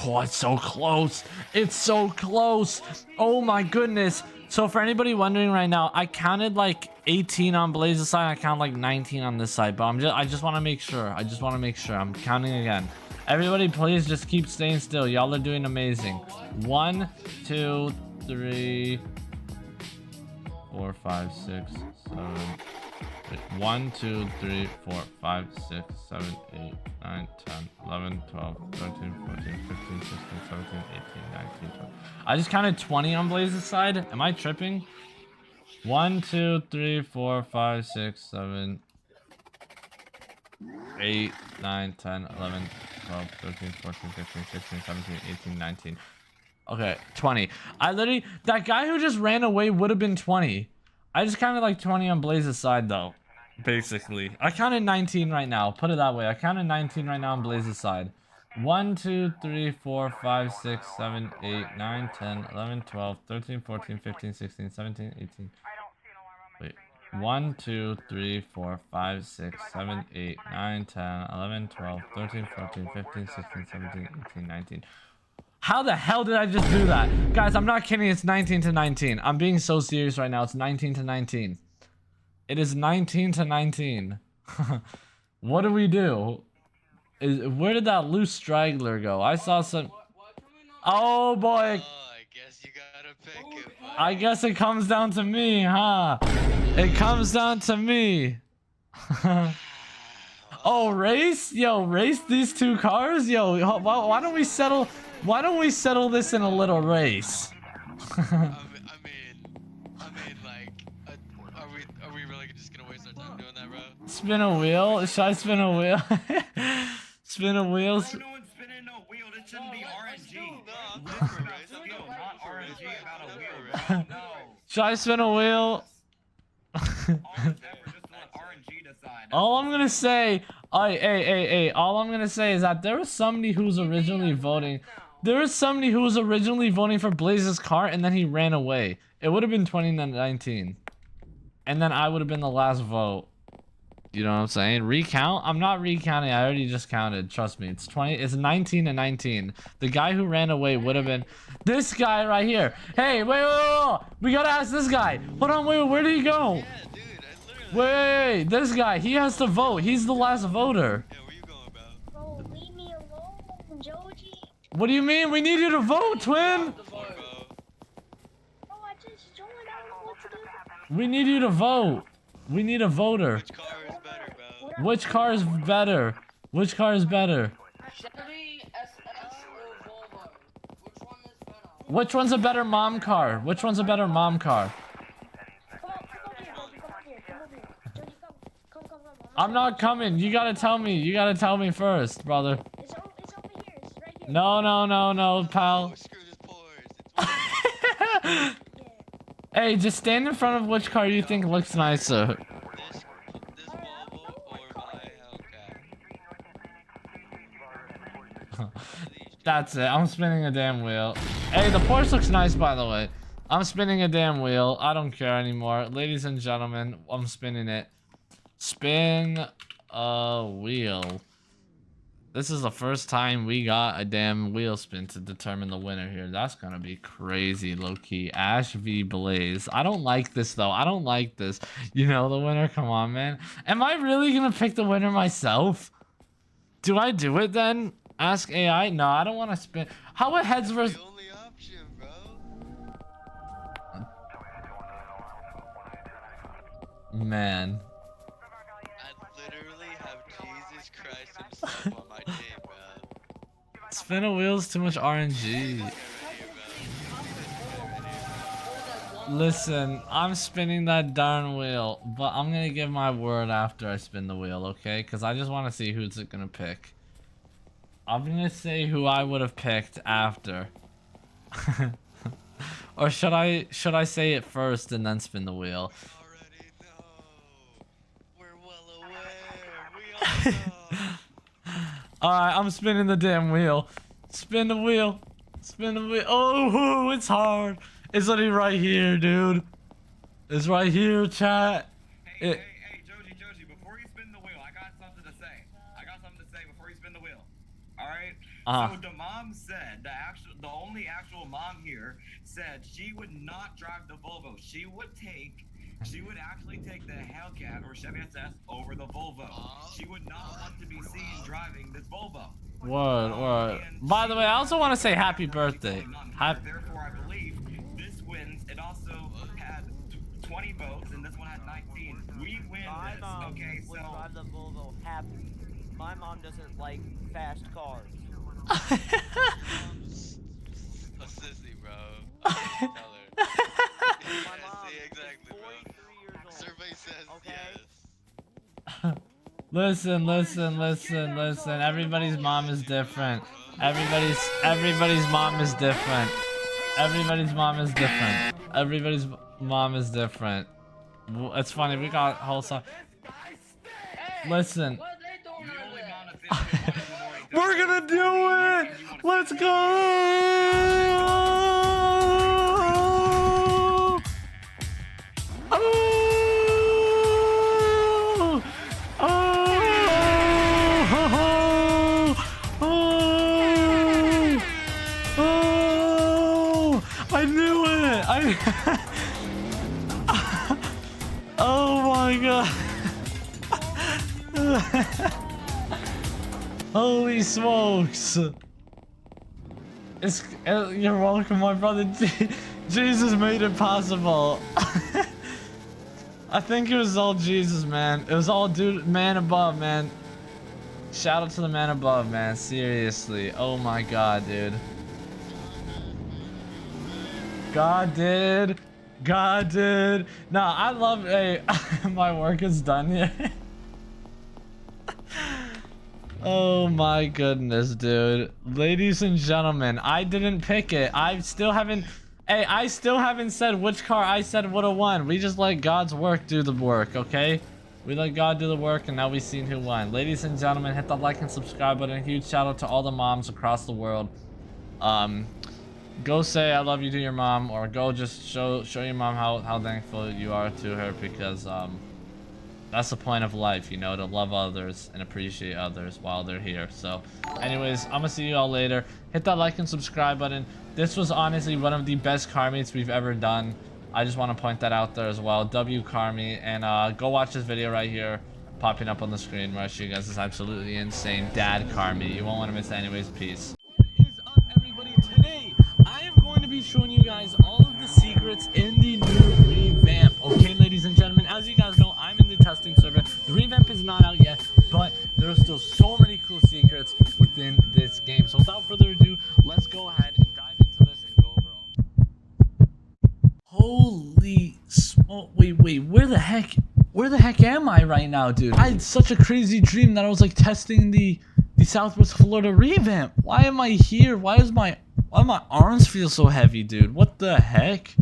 Oh, it's so close. It's so close. Oh my goodness. So for anybody wondering right now, I counted like 18 on Blaze's side. I count like 19 on this side, but I just want to make sure. I'm counting again. Everybody, please just keep staying still. Y'all are doing amazing. 1, 2, 3, 4, 5, 6, 7. 1, 2, 3, 4, 5, 6, 7, 8, 9, 10, 11, 12, 13, 14, 15, 16, 17, 18, 19, 20. I just counted 20 on Blaze's side. Am I tripping? 1, 2, 3, 4, 5, 6, 7, 8, 9, 10, 11, 12, 13, 14, 15, 16, 17, 18, 19. Okay, 20. That guy who just ran away would have been 20. I just counted like 20 on Blaze's side though, basically. I counted 19 right now, put it that way. I counted 19 right now on Blaze's side. 1, 2, 3, 4, 5, 6, 7, 8, 9, 10, 11, 12, 13, 14, 15, 16, 17, 18. Wait. 1, 2, 3, 4, 5, 6, 7, 8, 9, 10, 11, 12, 13, 14, 15, 16, 17, 18, 19. How the hell did I just do that? Guys, I'm not kidding. It's 19-19. I'm being so serious right now. It's 19-19. It is 19-19. What do we do? Where did that loose straggler go? I saw some... Oh, boy. Oh, I guess you gotta pick it, bud. I guess it comes down to me, huh? It comes down to me. Oh, race? Yo, race these two cars? Yo, why don't we settle... Why don't we settle this in a little race? I mean, like, are we really just gonna waste our time doing that, bro? Spin a wheel? Should I spin a wheel? Spin a wheel? No one's spinning no wheel. This shouldn't be RNG. No, I'm This down is for a about race. I'm skill, down not for a race. RNG I'm about a down wheel, for a race. bro. No. Should I spin a wheel? All this effort just to let RNG decide. All I'm gonna say, hey, all I'm gonna say is that there was somebody who was originally voting. There was somebody who was originally voting for Blaze's car, and then he ran away. It would have been 2019, and then I would have been the last vote. You know what I'm saying? Recount? I'm not recounting. I already just counted. Trust me. It's 19-19. The guy who ran away would have been this guy right here. Hey, wait. We gotta ask this guy. Hold on, wait. Where did he go? Yeah, dude, I literally... Wait, this guy. He has to vote. He's the last voter. Yeah, where you going, bro? Bro, leave me alone, JoJe. What do you mean? We need you to vote, twin. Bro. Bro, I just joined. I don't know what to do. We need you to vote. We need a voter. Which car is better, bro? Which car is better? Which car is better? Chevy SS or Volvo? Which one is better? Which one's a better mom car? Which one's a better mom car? Come over here, JoJe. Come over here. JoJe, come. I'm not coming. You gotta tell me. You gotta tell me first, brother. It's over here. It's right here. No, pal. Oh, screw this Porsche. Yeah. Hey, just stand in front of which car you think looks nicer. This Volvo or my Hellcat? That's it. I'm spinning a damn wheel. Hey, the Porsche looks nice, by the way. I'm spinning a damn wheel. I don't care anymore. Ladies and gentlemen, I'm spinning it. Spin a wheel. This is the first time we got a damn wheel spin to determine the winner here. That's gonna be crazy, low-key. Ash v Blaze. I don't like this, though. I don't like this. You know the winner? Come on, man. Am I really gonna pick the winner myself? Do I do it then? Ask AI? No, I don't want to spin. How about heads versus... The only option, bro. Man. I literally have Jesus Christ himself on my team, bro. Spin a wheel's too much RNG. Get ready, bro. Listen, I'm spinning that darn wheel, but I'm gonna give my word after I spin the wheel, okay? Because I just want to see who's it gonna pick. I'm gonna say who I would have picked after. Or should I say it first and then spin the wheel? Already know. We're well aware. We all know. Alright, I'm spinning the damn wheel. Spin the wheel. Spin the wheel. Oh, it's hard. It's literally right here, dude. It's right here, chat. Hey, JoJe, before you spin the wheel, I got something to say before you spin the wheel. All right? So the mom said, the only actual mom here said she would not drive the Volvo. She would actually take the Hellcat or Chevy SS over the Volvo. She would not want to be seen driving this Volvo. Word. By the way, I also want to say happy birthday. Therefore, I believe this wins. It also had 20 votes, and this one had 19. We win My this. mom Okay, would so drive the Volvo happy. My mom doesn't like fast cars. A sissy, bro. Tell her. My Yeah, mom see, exactly, is bro. 43 years old. Survey says Okay. yes. Listen. Everybody's mom is different. Everybody's mom is different. Everybody's mom is different. Everybody's mom is different. It's funny, we got whole song. Listen. What are they doing the over only there? non-official one in the morning. We're gonna do it! Let's go! Oh my god. Holy smokes. You're welcome, my brother. Jesus made it possible. I think it was all Jesus, man. It was all dude, man above, man. Shout out to the man above, man. Seriously. Oh my god, dude. God did. God did. Nah, I love. Hey, my work is done here. Oh my goodness, dude. Ladies and gentlemen, I didn't pick it. I still haven't. Hey, I still haven't said which car I said would have won. We just let God's work do the work, okay? We let God do the work, and now we've seen who won. Ladies and gentlemen, hit the like and subscribe button. A huge shout out to all the moms across the world. Go say I love you to your mom, or go just show your mom how thankful you are to her, because that's the point of life, you know, to love others and appreciate others while they're here. So anyways, I'm gonna see you all later. Hit that like and subscribe button. This was honestly one of the best car meets we've ever done. I just want to point that out there as well. W car meet, and go watch this video right here popping up on the screen where I show you guys this absolutely insane dad car meet. You won't want to miss it anyways. Peace. What is up, everybody? Today I am going to be showing you guys all of the secrets in the new revamp. Okay, ladies and gentlemen, as you guys know, I'm in the testing server. The revamp is not out yet, but there are still so many cool secrets within this game. So without further ado, let's go ahead and dive into this and go over all. Holy smoke! Wait, where the heck am I right now, dude? I had such a crazy dream that I was like testing the Southwest Florida revamp. Why am I here? Why do my arms feel so heavy, dude? What the heck?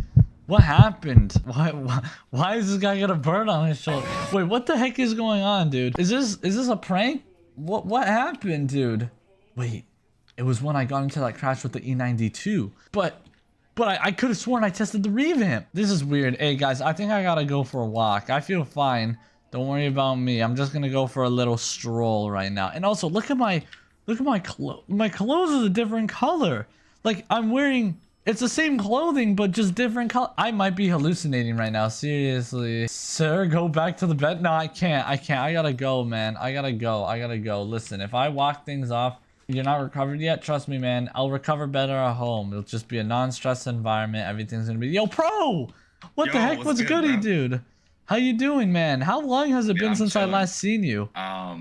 What happened? Why is this guy got a bird on his shoulder? Wait, what the heck is going on, dude? Is this a prank? What happened, dude? Wait, it was when I got into that crash with the E92. But I could have sworn I tested the revamp. This is weird. Hey guys, I think I gotta go for a walk. I feel fine. Don't worry about me. I'm just gonna go for a little stroll right now. And also, look at my clothes. My clothes is a different color. Like I'm wearing. It's the same clothing, but just different color. I might be hallucinating right now. Seriously. Sir, go back to the bed. No, I can't. I gotta go, man. I gotta go. Listen, if I walk things off, you're not recovered yet? Trust me, man. I'll recover better at home. It'll just be a non-stress environment. Everything's gonna be... Yo, Pro! What the heck? What's goody, bro? Dude? How you doing, man? How long has it been since I last seen you? I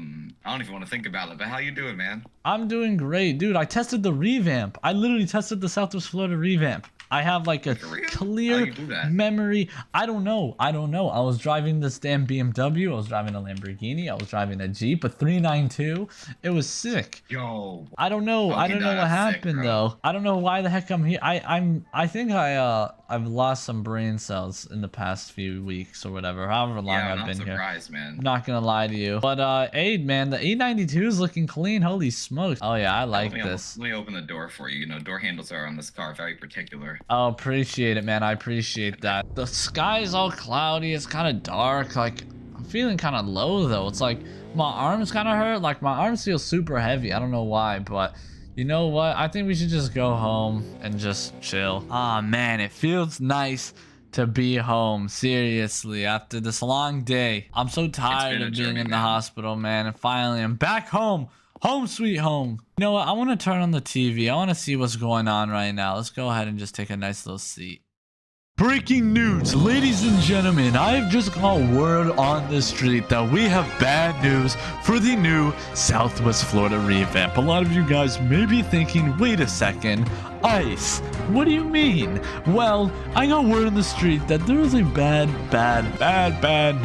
don't even want to think about it, but how you doing, man? I'm doing great, dude. I tested the revamp. I literally tested the Southwest Florida revamp. I have like a clear memory. I don't know. I was driving this damn BMW. I was driving a Lamborghini. I was driving a Jeep, a 392. It was sick. Yo. I don't know. I don't know what happened though. I don't know why the heck I'm here. I think I've lost some brain cells in the past few weeks or whatever. However long I've been here. Man. I'm not gonna lie to you. But hey, man, the E92 is looking clean. Holy smokes. Oh yeah, I like this. Let me open the door for you. You know, door handles are on this car very particular. Oh, appreciate it, man. I appreciate that. The sky is all cloudy. It's kind of dark. Like, I'm feeling kind of low, though. It's like my arms kind of hurt. Like, my arms feel super heavy. I don't know why, but you know what? I think we should just go home and just chill. Ah, man, it feels nice to be home. Seriously, after this long day. I'm so tired of being in the hospital, man. And finally, I'm back home. Home sweet home. You know what? I want to turn on the TV. I want to see what's going on right now. Let's go ahead and just take a nice little seat. Breaking news, ladies and gentlemen. I have just got word on the street that we have bad news for the new Southwest Florida revamp. A lot of you guys may be thinking, wait a second, Ice, what do you mean? Well, I got word on the street that there is a bad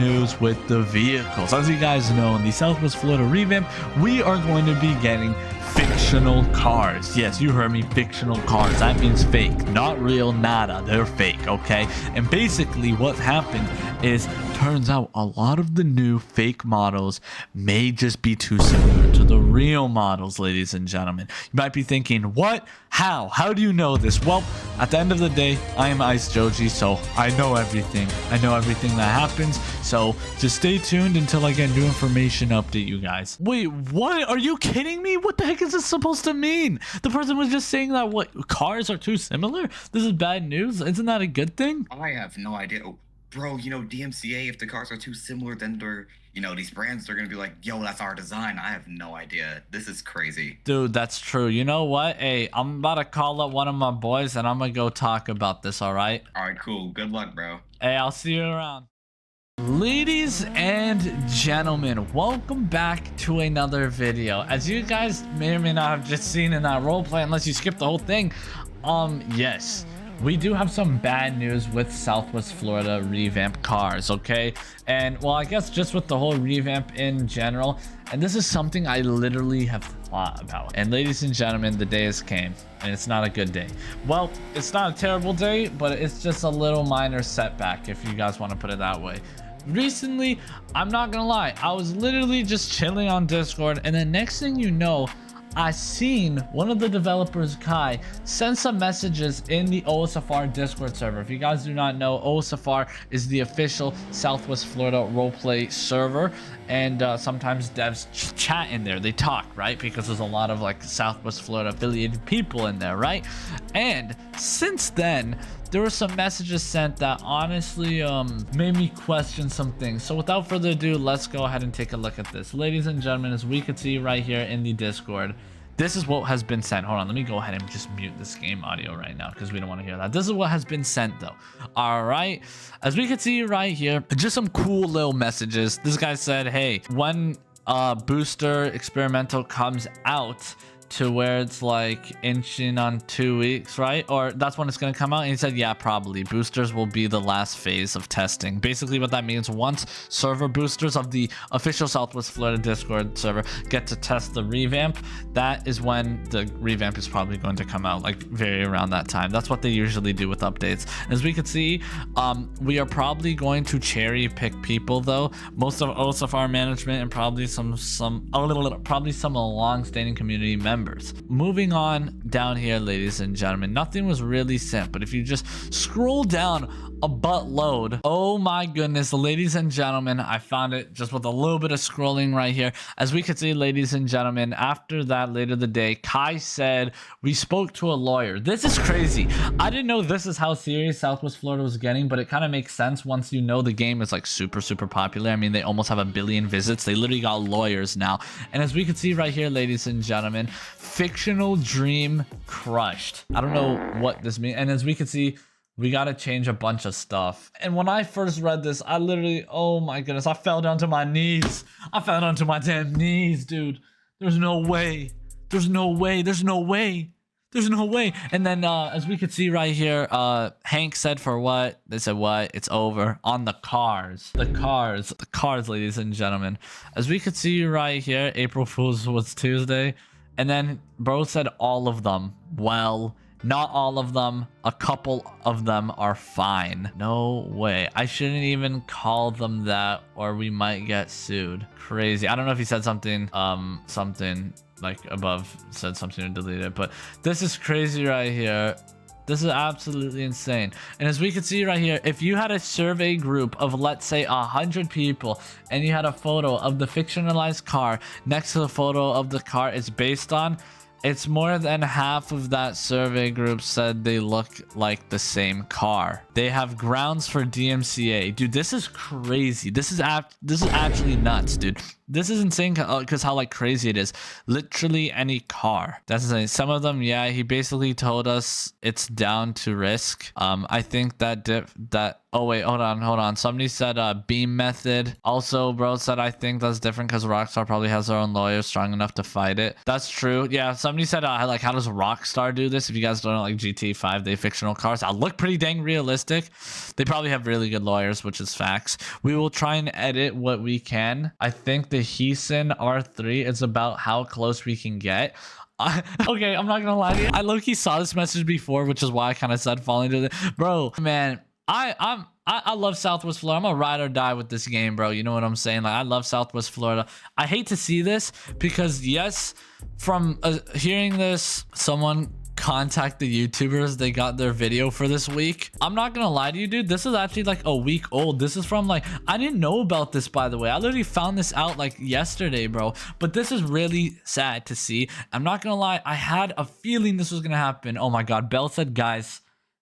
news with the vehicles. As you guys know, in the Southwest Florida revamp, we are going to be getting fictional cars. Yes, you heard me, fictional cars. That means fake, not real, nada. They're fake, okay? And basically what happened is, turns out a lot of the new fake models may just be too similar to the real models, ladies and gentlemen. You might be thinking, what? How do you know this? Well, at the end of the day, I am Ice JoJe, so I know everything. I know everything that happens, so just stay tuned until I get new information update you guys. Wait, what? Are you kidding me? What the heck is this supposed to mean? The person was just saying that what, cars are too similar? This is bad news? Isn't that a good thing? I have no idea. Oh, bro, you know, DMCA, if the cars are too similar, then they're, you know, these brands are going to be like, yo, that's our design. I have no idea. This is crazy. Dude, that's true. You know what? Hey, I'm about to call up one of my boys and I'm going to go talk about this, all right? All right, cool. Good luck, bro. Hey, I'll see you around. Ladies and gentlemen, welcome back to another video. As you guys may or may not have just seen in that roleplay, unless you skipped the whole thing, yes. We do have some bad news with Southwest Florida Revamp cars, okay? And, well, I guess just with the whole Revamp in general, and this is something I literally have thought about. And ladies and gentlemen, the day has came, and it's not a good day. Well, it's not a terrible day, but it's just a little minor setback, if you guys want to put it that way. Recently, I'm not gonna lie, I was literally just chilling on Discord, and the next thing you know, I seen one of the developers, Kai, send some messages in the OSFR Discord server. If you guys do not know, OSFR is the official Southwest Florida roleplay server, and sometimes devs chat in there. They talk, right? Because there's a lot of like Southwest Florida affiliated people in there, right? And since then, there were some messages sent that honestly made me question some things. So without further ado, let's go ahead and take a look at this. Ladies and gentlemen, as we can see right here in the Discord, this is what has been sent. Hold on, let me go ahead and just mute this game audio right now because we don't want to hear that. This is what has been sent though. All right, as we can see right here, just some cool little messages. This guy said, hey, when booster experimental comes out, to where it's like inching on 2 weeks, right? Or that's when it's gonna come out. And he said, yeah, probably boosters will be the last phase of testing. Basically what that means, once server boosters of the official Southwest Florida Discord server get to test the revamp, that is when the revamp is probably going to come out, like very around that time. That's what they usually do with updates. As we can see, we are probably going to cherry pick people though. Most of OSFR management and probably some long-standing community members. Moving on down here, ladies and gentlemen, nothing was really sent, but if you just scroll down a buttload, oh my goodness, ladies and gentlemen, I found it just with a little bit of scrolling right here. As we can see, ladies and gentlemen, after that, later the day, Kai said we spoke to a lawyer. This is crazy. I didn't know this is how serious Southwest Florida was getting, but it kind of makes sense once you know the game is like super popular. I mean, they almost have 1 billion visits. They literally got lawyers now. And as we can see right here, ladies and gentlemen, fictional dream crushed. I don't know what this means. And as we can see, we got to change a bunch of stuff. And when I first read this, I literally, oh my goodness, I fell down to my knees. I fell down to my damn knees, dude. There's no way. There's no way. There's no way. There's no way. And then as we could see right here, Hank said for what? They said what? It's over. On the cars. The cars, ladies and gentlemen. As we could see right here, April Fool's was Tuesday. And then bro said all of them. Well, not all of them. A couple of them are fine. No way. I shouldn't even call them that or we might get sued. Crazy. I don't know if he said something, something like above said something and deleted it, but this is crazy right here. This is absolutely insane. And as we can see right here, if you had a survey group of, let's say, 100 people, and you had a photo of the fictionalized car next to the photo of the car it's based on, it's more than half of that survey group said they look like the same car. They have grounds for DMCA. Dude, this is crazy. This is actually nuts, dude. This is insane because how like crazy it is. Literally any car. That's insane. Some of them, yeah, he basically told us it's down to risk. I think that oh wait, hold on. Somebody said beam method. Also, bro said I think that's different because Rockstar probably has their own lawyers strong enough to fight it. That's true. Yeah, somebody said like how does Rockstar do this? If you guys don't know, like GT5, they fictional cars. I look pretty dang realistic. They probably have really good lawyers, which is facts. We will try and edit what we can. I think the Heeson R3 is about how close we can get. Okay, I'm not gonna lie to you. I low-key saw this message before, which is why I kind of said falling to the bro, man. I love Southwest Florida. I'm a ride or die with this game, bro. You know what I'm saying? Like, I love Southwest Florida. I hate to see this because yes, from hearing this, someone contact the YouTubers. They got their video for this week. I'm not gonna lie to you, dude. This is actually like a week old. This is from like, I didn't know about this, by the way. I literally found this out like yesterday, bro. But this is really sad to see. I'm not gonna lie. I had a feeling this was gonna happen. Oh my God. Bell said, guys,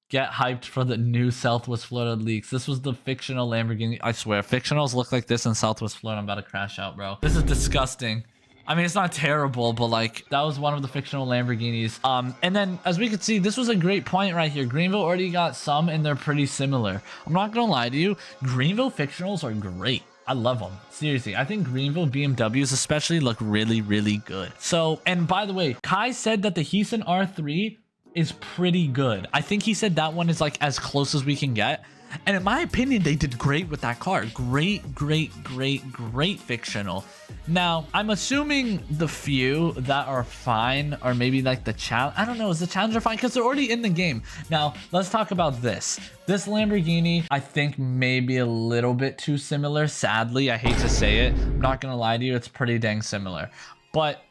get hyped for the new Southwest Florida leaks. This was the fictional Lamborghini. I swear, fictionals look like this in Southwest Florida. I'm about to crash out, bro. This is disgusting. I mean, it's not terrible, but like that was one of the fictional Lamborghinis. And then as we could see, this was a great point right here. Greenville already got some and they're pretty similar. I'm not gonna lie to you. Greenville fictionals are great. I love them. Seriously, I think Greenville BMWs especially look really, really good. So, and by the way, Kai said that the Heaton R3 is pretty good. I think he said that one is like as close as we can get. And in my opinion, they did great with that car. Great fictional. Now, I'm assuming the few that are fine are maybe like the challenge. I don't know, is the Challenger fine? Because they're already in the game. Now, let's talk about this. This Lamborghini, I think maybe a little bit too similar. Sadly, I hate to say it. I'm not going to lie to you. It's pretty dang similar. But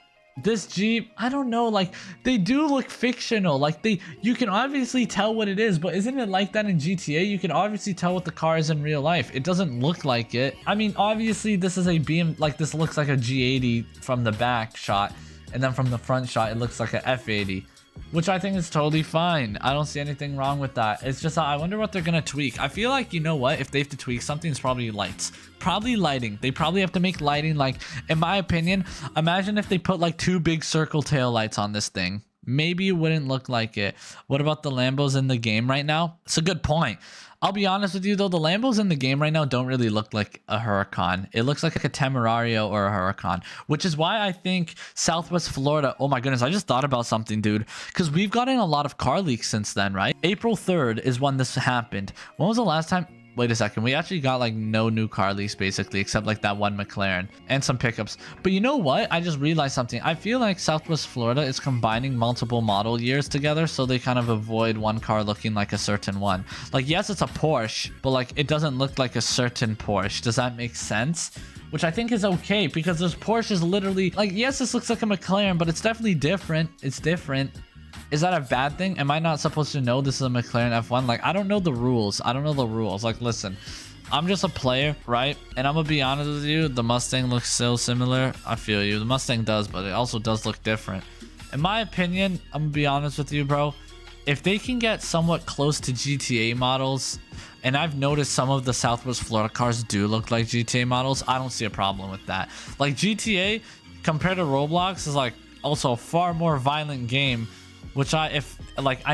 this Jeep, I don't know, like they do look fictional. Like you can obviously tell what it is, but isn't it like that in GTA? You can obviously tell what the car is in real life. It doesn't look like it. I mean, obviously this is a BM, like this looks like a G80 from the back shot, and then from the front shot it looks like a F80, which I think is totally fine. I don't see anything wrong with that. It's just I wonder what they're gonna tweak. I feel like, you know what, if they have to tweak something, it's probably lights. Probably lighting. They probably have to make lighting, like, in my opinion, imagine if they put like 2 big circle tail lights on this thing. Maybe it wouldn't look like it. What about the Lambos in the game right now? It's a good point. I'll be honest with you though, the Lambos in the game right now don't really look like a Huracan. It looks like a Temerario or a Huracan, which is why I think Southwest Florida, oh my goodness, I just thought about something, dude, because we've gotten a lot of car leaks since then, right? April 3rd is when this happened. When was the last time? Wait a second, we actually got like no new car lease basically, except like that one McLaren and some pickups. But you know what? I just realized something. I feel like Southwest Florida is combining multiple model years together, so they kind of avoid one car looking like a certain one. Like, yes, it's a Porsche, but like it doesn't look like a certain Porsche. Does that make sense? Which I think is okay, because this Porsche is literally like, yes, this looks like a McLaren, but it's definitely different. It's different. Is that a bad thing? Am I not supposed to know this is a McLaren F1? Like, I don't know the rules. I don't know the rules. Like, listen, I'm just a player, right? And I'm gonna be honest with you, the Mustang looks so similar. I feel you. The Mustang does, but it also does look different. In my opinion, I'm gonna be honest with you, bro. If they can get somewhat close to GTA models, and I've noticed some of the Southwest Florida cars do look like GTA models, I don't see a problem with that. Like, GTA, compared to Roblox, is like also a far more violent game. Which I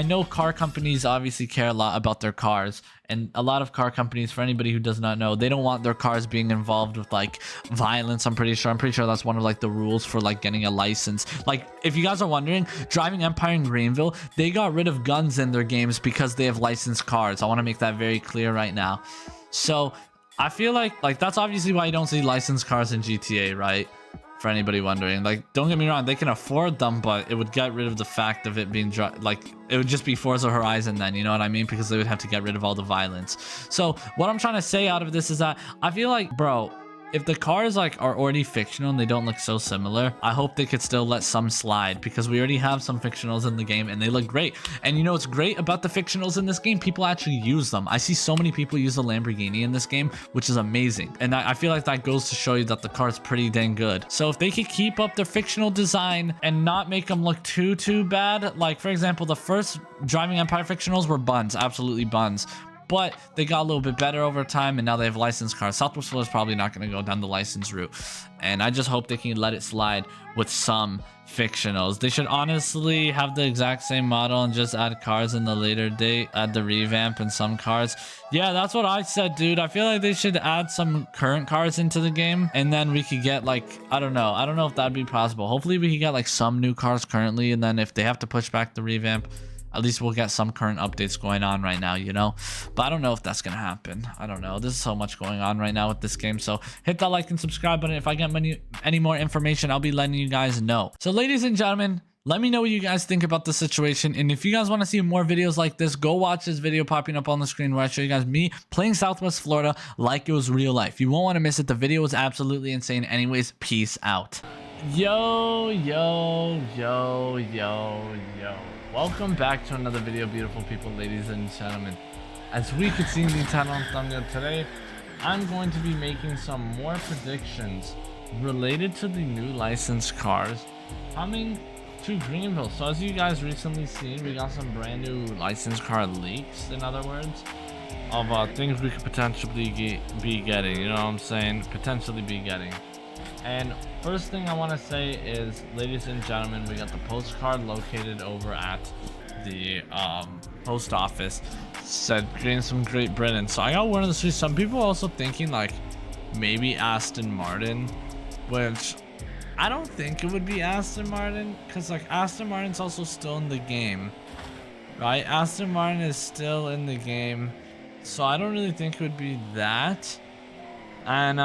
know car companies obviously care a lot about their cars, and a lot of car companies, for anybody who does not know, they don't want their cars being involved with like violence. I'm pretty sure that's one of like the rules for like getting a license. Like, if you guys are wondering, Driving Empire in Greenville, they got rid of guns in their games because they have licensed cars. I want to make that very clear right now. So I feel like that's obviously why you don't see licensed cars in GTA, right? For anybody wondering, like, don't get me wrong, they can afford them, but it would get rid of the fact of it being like, it would just be Forza Horizon then, you know what I mean? Because they would have to get rid of all the violence. So what I'm trying to say out of this is that I feel like, bro, if the cars like are already fictional and they don't look so similar, I hope they could still let some slide, because we already have some fictionals in the game and they look great. And you know what's great about the fictionals in this game? People actually use them. I see so many people use the Lamborghini in this game, which is amazing. And I feel like that goes to show you that the car is pretty dang good. So if they could keep up their fictional design and not make them look too bad, like for example, the first Driving Empire fictionals were buns, absolutely buns. But they got a little bit better over time, and now they have licensed cars. Southwest Florida is probably not going to go down the license route. And I just hope they can let it slide with some fictionals. They should honestly have the exact same model and just add cars in the later date, add the revamp and some cars. Yeah, that's what I said, dude. I feel like they should add some current cars into the game, and then we could get like, I don't know if that'd be possible. Hopefully we could get like some new cars currently, and then if they have to push back the revamp, at least we'll get some current updates going on right now, you know? But I don't know if that's going to happen. I don't know. There's so much going on right now with this game. So hit that like and subscribe button. If I get any more information, I'll be letting you guys know. So ladies and gentlemen, let me know what you guys think about the situation. And if you guys want to see more videos like this, go watch this video popping up on the screen where I show you guys me playing Southwest Florida like it was real life. You won't want to miss it. The video was absolutely insane. Anyways, peace out. Yo. Welcome back to another video, beautiful people, ladies and gentlemen. As we can see in the title and thumbnail today, I'm going to be making some more predictions related to the new licensed cars coming to Greenville. So as you guys recently seen, we got some brand new licensed car leaks, in other words, of things we could potentially be getting, you know what I'm saying? Potentially be getting. And first thing I want to say is, ladies and gentlemen, we got the postcard located over at the post office. Said Greens from Great Britain. So I got one of the streets. Some people are also thinking like maybe Aston Martin, which I don't think it would be Aston Martin, because like Aston Martin's also still in the game, right? Aston Martin is still in the game, so I don't really think it would be that. And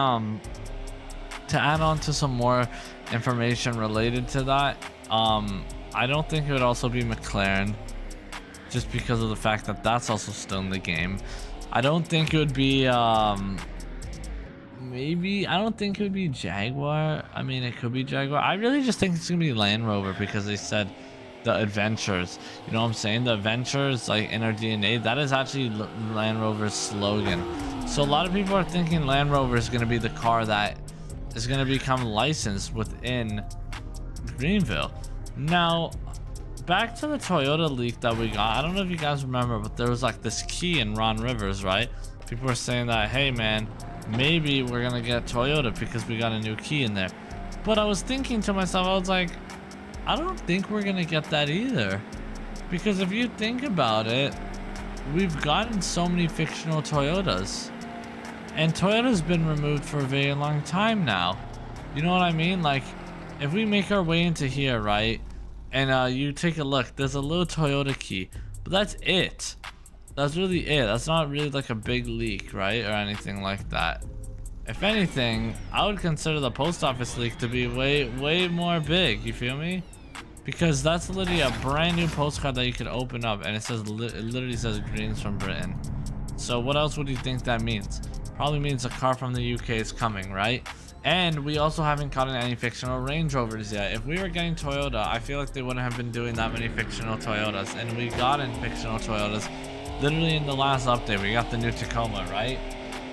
to add on to some more information related to that, I don't think it would also be McLaren, just because of the fact that that's also still in the game. I don't think it would be maybe, I don't think it would be Jaguar. I mean, it could be Jaguar. I really just think it's gonna be Land Rover, because they said the adventures, you know what I'm saying? The adventures, like in our DNA, that is actually Land Rover's slogan. So a lot of people are thinking Land Rover is gonna be the car that is going to become licensed within Greenville. Now, back to the Toyota leak that we got. I don't know if you guys remember, but there was like this key in Ron Rivers, right? People were saying that, hey man, maybe we're going to get Toyota because we got a new key in there. But I was thinking to myself, I was like, I don't think we're going to get that either. Because if you think about it, we've gotten so many fictional Toyotas. And Toyota's been removed for a very long time now. You know what I mean? Like, if we make our way into here, right? And you take a look, there's a little Toyota key. But that's it. That's really it. That's not really like a big leak, right? Or anything like that. If anything, I would consider the post office leak to be way more big. You feel me? Because that's literally a brand new postcard that you could open up. And it says, it literally says Greens from Britain. So what else would you think that means? Probably means a car from the UK is coming, right? And we also haven't gotten any fictional Range Rovers yet. If we were getting Toyota, I feel like they wouldn't have been doing that many fictional Toyotas. And we got in fictional Toyotas literally in the last update. We got the new Tacoma, right?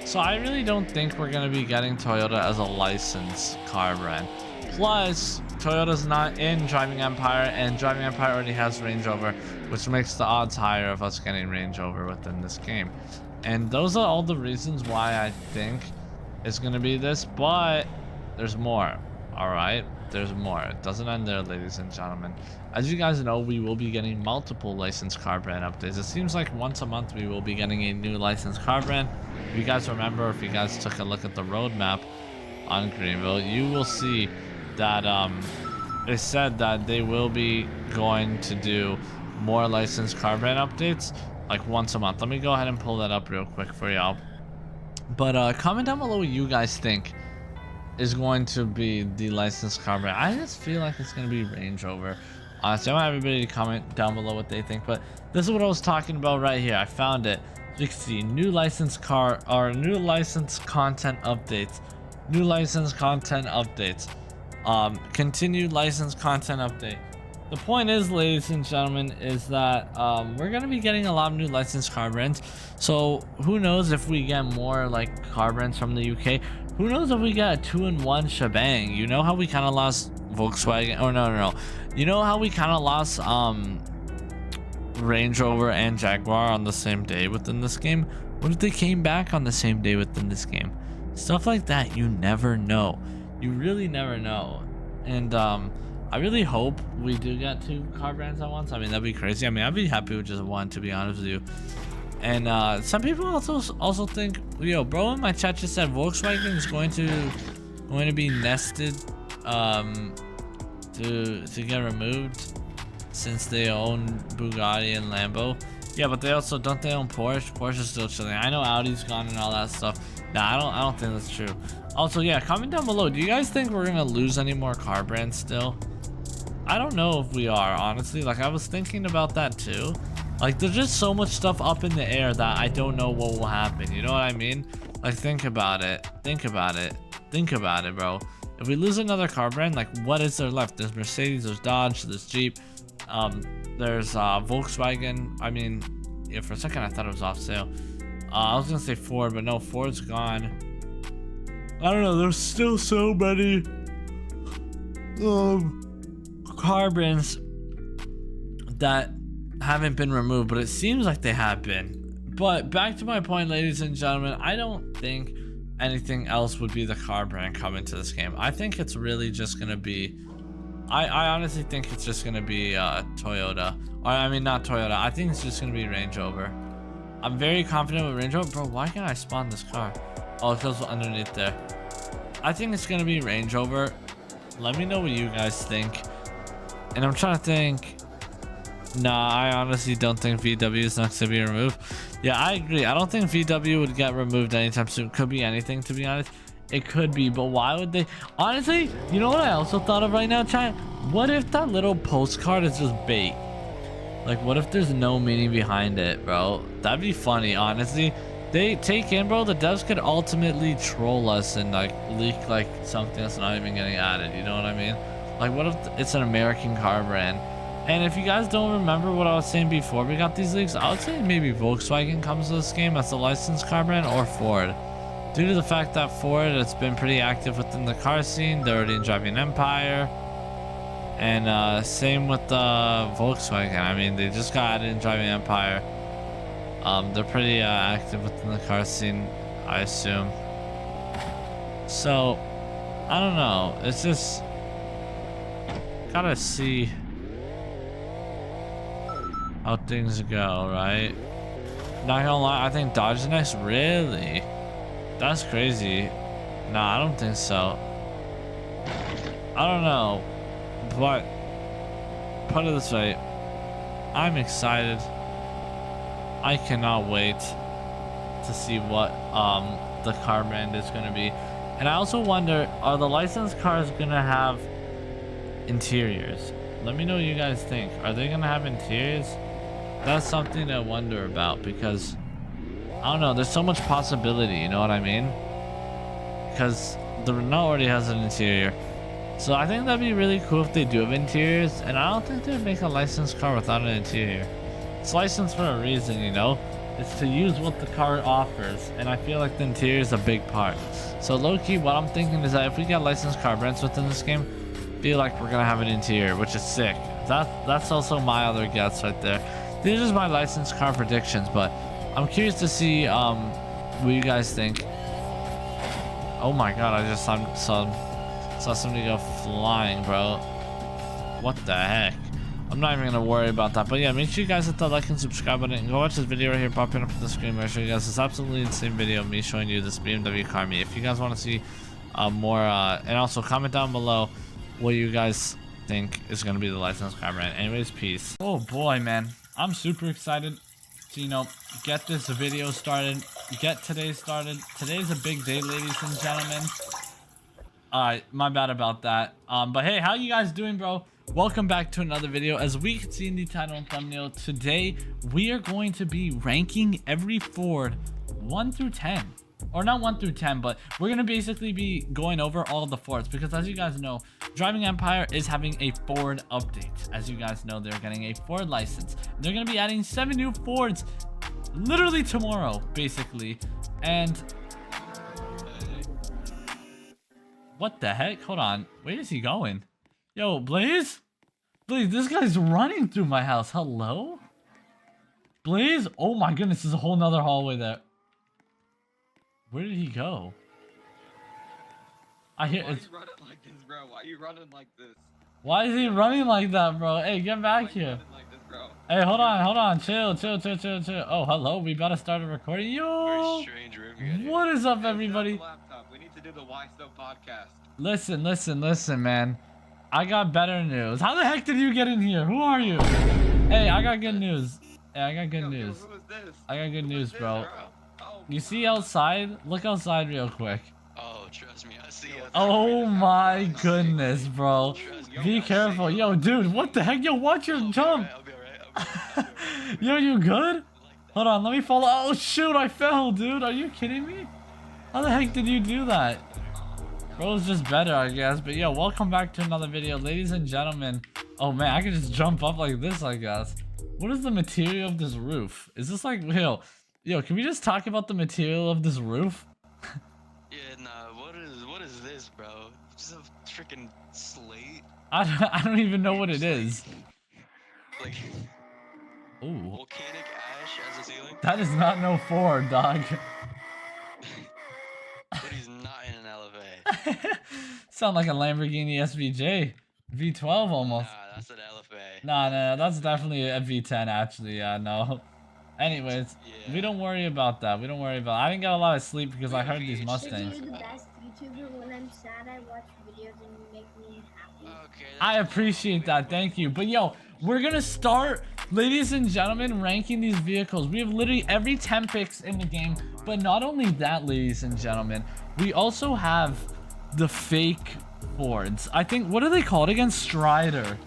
So I really don't think we're going to be getting Toyota as a licensed car brand. Plus, Toyota's not in Driving Empire, and Driving Empire already has Range Rover, which makes the odds higher of us getting Range Rover within this game. And those are all the reasons why I think it's going to be this, but there's more, all right? There's more. It doesn't end there, ladies and gentlemen. As you guys know, we will be getting multiple licensed car brand updates. It seems like once a month we will be getting a new licensed car brand. If you guys remember, if you guys took a look at the roadmap on Greenville, you will see that it said that they will be going to do more licensed car brand updates like once a month. Let me go ahead and pull that up real quick for y'all. But comment down below what you guys think is going to be the licensed car brand. I just feel like it's going to be Range Rover. Honestly, I want everybody to comment down below what they think, but this is what I was talking about right here. I found it. You can see new licensed car, or new licensed content updates. New licensed content updates. Continued licensed content update. The point is, ladies and gentlemen, is that we're going to be getting a lot of new licensed car brands. So who knows if we get more like car brands from the UK. Who knows if we get a 2-in-1 shebang. You know how we kind of lost Volkswagen, or no. You know how we kind of lost Range Rover and Jaguar on the same day within this game? What if they came back on the same day within this game? Stuff like that, you never know. You really never know. And I really hope we do get 2 car brands at once. I mean, that'd be crazy. I mean, I'd be happy with just 1, to be honest with you. And some people also think, yo, bro in my chat just said Volkswagen is going to be nested to get removed since they own Bugatti and Lambo. Yeah, but they also don't they own Porsche? Porsche is still chilling. I know Audi's gone and all that stuff. Nah, I don't think that's true. Also, yeah, comment down below. Do you guys think we're gonna lose any more car brands still? I don't know if we are, honestly. Like, I was thinking about that too. Like, there's just so much stuff up in the air that I don't know what will happen. You know what I mean? Like, think about it. Think about it. Think about it, bro. If we lose another car brand, like, what is there left? There's Mercedes, there's Dodge, there's Jeep. There's Volkswagen. I mean, yeah, for a second I thought it was off sale. I was gonna say Ford, but no, Ford's gone. I don't know. There's still so many car brands that haven't been removed, but it seems like they have been. But back to my point, ladies and gentlemen, I don't think anything else would be the car brand coming to this game. I think it's really just gonna be, I honestly think it's just gonna be Toyota. Or I mean, not Toyota. I think it's just gonna be Range Rover. I'm very confident with Range Rover. Bro, why can't I spawn this car? Oh, it goes underneath there. I think it's gonna be Range Rover. Let me know what you guys think. And I'm trying to think. Nah, I honestly don't think VW is next to be removed. Yeah, I agree. I don't think VW would get removed anytime soon. Could be anything, to be honest. It could be, but why would they? Honestly, you know what I also thought of right now, chat? What if that little postcard is just bait? Like, what if there's no meaning behind it, bro? That'd be funny, honestly. They take in, bro, the devs could ultimately troll us and like leak like something that's not even getting added. You know what I mean? Like, what if it's an American car brand? And if you guys don't remember what I was saying before we got these leaks, I would say maybe Volkswagen comes to this game as a licensed car brand, or Ford. Due to the fact that Ford has been pretty active within the car scene, they're already in Driving Empire. And same with Volkswagen. I mean, they just got added in Driving Empire. They're pretty active within the car scene, I assume. So, I don't know. It's just gotta see how things go, right? Not gonna lie, I think Dodge next. Really? That's crazy. Nah, I don't think so. I don't know, but put it this way, I'm excited. I cannot wait to see what the car brand is gonna be. And I also wonder, are the licensed cars gonna have interiors? Let me know what you guys think. Are they gonna have interiors? That's something to wonder about, because I don't know, there's so much possibility, you know what I mean? Because the Renault already has an interior. So I think that'd be really cool if they do have interiors, and I don't think they'd make a licensed car without an interior. It's licensed for a reason, you know? It's to use what the car offers, and I feel like the interior is a big part. So low-key, what I'm thinking is that if we got licensed car brands within this game, I feel like we're gonna have an interior, which is sick. That's also my other guess right there. These are just my licensed car predictions, but I'm curious to see what you guys think. Oh my god, I just saw somebody go flying, bro. What the heck? I'm not even gonna worry about that. But yeah, make sure you guys hit that like and subscribe button and go watch this video right here popping up on the screen. I'll show you guys this absolutely insane video of me showing you this BMW car meet. If you guys want to see more, and also comment down below what you guys think is gonna be the licensed car brand. Anyways, peace. Oh boy, man, I'm super excited to, you know, get this video started, get today started. Today's a big day, ladies and gentlemen. My bad about that. But hey, how you guys doing, bro? Welcome back to another video. As we can see in the title and thumbnail, today we are going to be ranking every Ford 1 through 10. Or not 1 through 10, but we're going to basically be going over all the Fords, because as you guys know, Driving Empire is having a Ford update. As you guys know, they're getting a Ford license. They're going to be adding 7 new Fords literally tomorrow, basically. And what the heck? Hold on. Where is he going? Yo, Blaze? Blaze, this guy's running through my house. Hello? Blaze? Oh my goodness, there's a whole nother hallway there. Where did he go? I hear it's... Why are you running like this, bro? Why are you running like this? Why is he running like that, bro? Hey, get back here. Like this, bro? Hey, hold on. Chill. Oh, hello. We about to start a recording. Yo! Very strange room you got here. What is up, everybody? Laptop. We need to do the Why So podcast. Listen, man. I got better news. How the heck did you get in here? Who are you? Hey, I got good news. Hey, I got good news. Who is this? I got good news, bro. Oh, You see outside? Look outside real quick. Oh, trust me, I see it. Oh my goodness, bro. Be careful. Yo, dude, what the heck? Yo, watch your jump. I'll be alright. Yo, you good? Hold on, let me follow. Oh, shoot, I fell, dude. Are you kidding me? How the heck did you do that? Bro's just better, I guess. But yo, welcome back to another video, ladies and gentlemen. Oh man, I can just jump up like this, I guess. What is the material of this roof? Is this like, yo, can we just talk about the material of this roof? Yeah, nah, what is this, bro? Just a freaking slate? I don't even know what it is. Like, Ooh. volcanic ash as a ceiling? That is not no Ford, dog. But he's not in an LFA. Sound like a Lamborghini SVJ. V12 almost. Nah, that's an LFA. Nah, that's definitely a V10 actually, yeah, no. Anyways, Yeah. we don't worry about that. We don't worry about I didn't get a lot of sleep because I heard these You're Mustangs. the best YouTuber. When I'm sad, I watch videos and you make me happy. Okay. I appreciate that, thank you. But yo, we're gonna start, ladies and gentlemen, ranking these vehicles. We have literally every 10 picks in the game. But not only that, ladies and gentlemen, we also have the fake Fords. I think, what are they called again? Strider.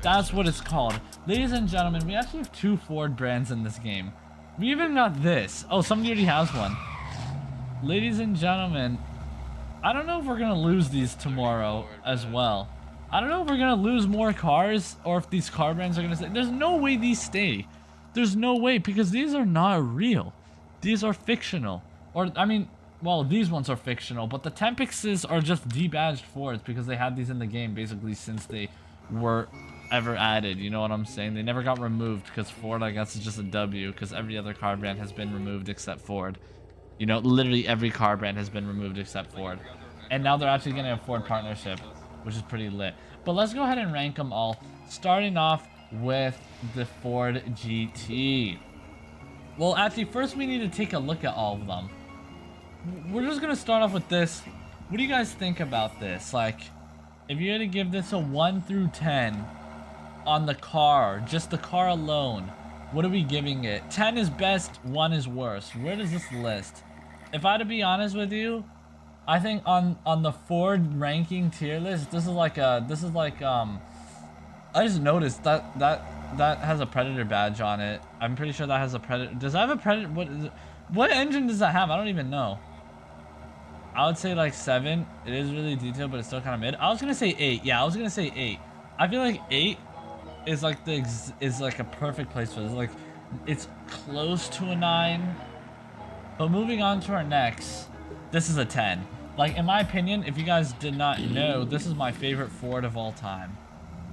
That's what it's called. Ladies and gentlemen, we actually have 2 Ford brands in this game. We even got this. Oh, somebody already has one. Ladies and gentlemen, I don't know if we're gonna lose these tomorrow as well. I don't know if we're gonna lose more cars or if these car brands are gonna stay. There's no way these stay. There's no way, because these are not real. These are fictional. Or, I mean, well, these ones are fictional, but the Tempexes are just debadged Fords because they had these in the game basically since they were ever added. You know what I'm saying? They never got removed because Ford, I guess, is just a W because every other car brand has been removed except Ford. You know, literally every car brand has been removed except Ford. And now they're actually getting a Ford partnership, which is pretty lit. But let's go ahead and rank them all, starting off with the Ford GT. Well, actually, first we need to take a look at all of them. We're just gonna start off with this. What do you guys think about this? Like, if you had to give this a 1 through 10 on the car, just the car alone, what are we giving it? 10 is best, 1 is worst. Where does this list? If I had to be honest with you, I think on the Ford ranking tier list, this is like I just noticed that has a Predator badge on it. I'm pretty sure that has a Predator. Does that have a Predator? What is it? What engine does that have? I don't even know. I would say like 7. It is really detailed, but it's still kind of mid. I was gonna say 8. Yeah, I was gonna say 8. I feel like 8 is like a perfect place for this. Like, it's close to a 9. But moving on to our next, this is a 10. Like, in my opinion, if you guys did not know, this is my favorite Ford of all time.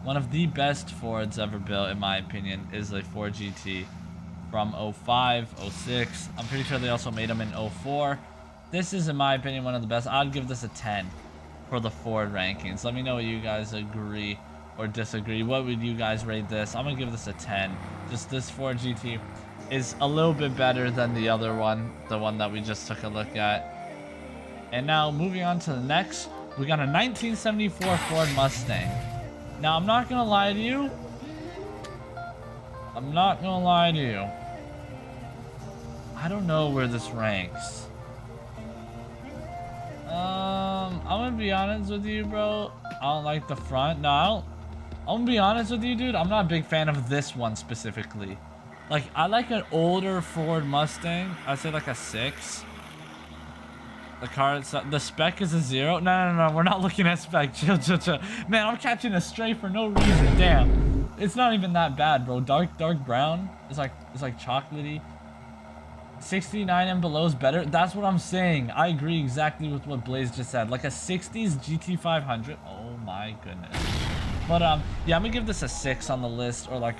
One of the best Fords ever built, in my opinion, is a Ford GT from 05, 06. I'm pretty sure they also made them in 04. This is, in my opinion, one of the best. I'd give this a 10 for the Ford rankings. Let me know what you guys agree or disagree. What would you guys rate this? I'm gonna give this a 10. Just this Ford GT is a little bit better than the other one, the one that we just took a look at. And now moving on to the next, we got a 1974 Ford Mustang. Now, I'm not gonna lie to you. I don't know where this ranks. I'm gonna be honest with you, bro. I don't like the front. No, I'm gonna be honest with you, dude. I'm not a big fan of this one specifically. Like, I like an older Ford Mustang. I'd say like a 6. The car itself, the spec is a 0. No, we're not looking at spec. Chill. Man, I'm catching a stray for no reason. Damn, it's not even that bad, bro. Dark brown. It's like chocolatey. 69 and below is better. That's what I'm saying. I agree exactly with what Blaze just said. Like a 60s GT500. Oh my goodness. But yeah, I'm gonna give this a 6 on the list, or like,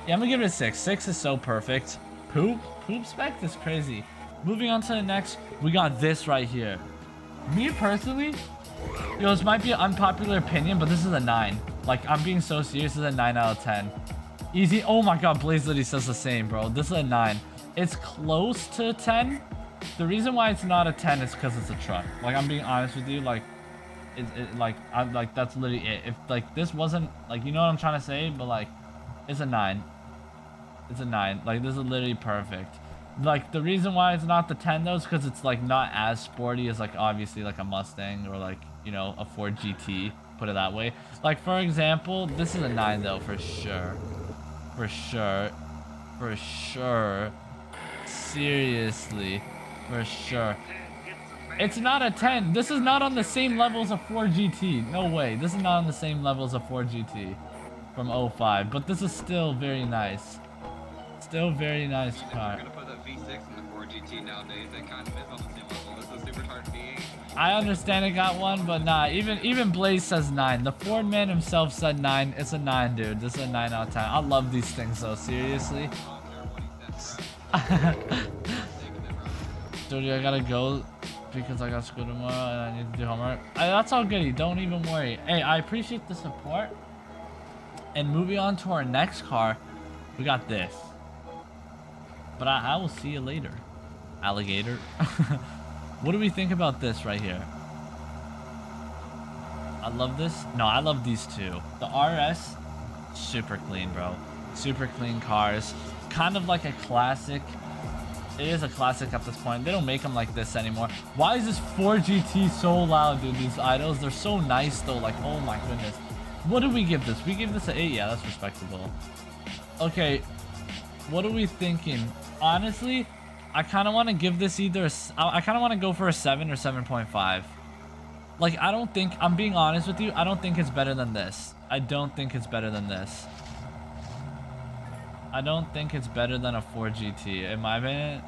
yeah, I'm gonna give it a 6. 6 is so perfect. Poop spec is crazy. Moving on to the next, we got this right here. Me personally, yo, this might be an unpopular opinion, but this is a 9. Like, I'm being so serious. This is a 9 out of 10. Easy. Oh my god, Blaze literally says the same, bro. This is a 9. It's close to a 10. The reason why it's not a 10 is because it's a truck. Like, I'm being honest with you. Like, that's literally it. If like this wasn't, like, you know what I'm trying to say, but like, it's a 9. It's a 9. Like, this is literally perfect. Like, the reason why it's not the 10 though is because it's like not as sporty as, like, obviously like a Mustang or, like, you know, a Ford GT, put it that way. Like, for example, this is a 9 though, for sure. Seriously, for sure. It's not a 10. This is not on the same level as a Ford GT. No way. This is not on the same level as a Ford GT. from 05, but this is still very nice. Still very nice car. You're gonna put a V6 in the Ford GT nowadays. It kind of is on the same level. This is a supercharged V8. I understand it got one, but nah. Even Blaze says 9. The Ford man himself said 9. It's a 9, dude. This is a 9 out of 10. I love these things though. Seriously. Dude, I gotta go because I got school tomorrow and I need to do homework. That's all goody. Don't even worry. Hey, I appreciate the support. And moving on to our next car, we got this. But I will see you later, alligator. What do we think about this right here? I love this. No, I love these two. The RS, super clean, bro. Super clean cars. Kind of like a classic. It is a classic at this point. They don't make them like this anymore. Why is this Ford GT so loud, dude? These idols, they're so nice though. Like, oh my goodness. What do we give this? We give this an 8. Yeah, that's respectable. Okay, what are we thinking? Honestly, I kind of want to give this either I kind of want to go for a 7 or 7.5. Like, I don't think, I'm being honest with you, I don't think it's better than this. I don't think it's better than this. I don't think it's better than a Ford GT. In my opinion,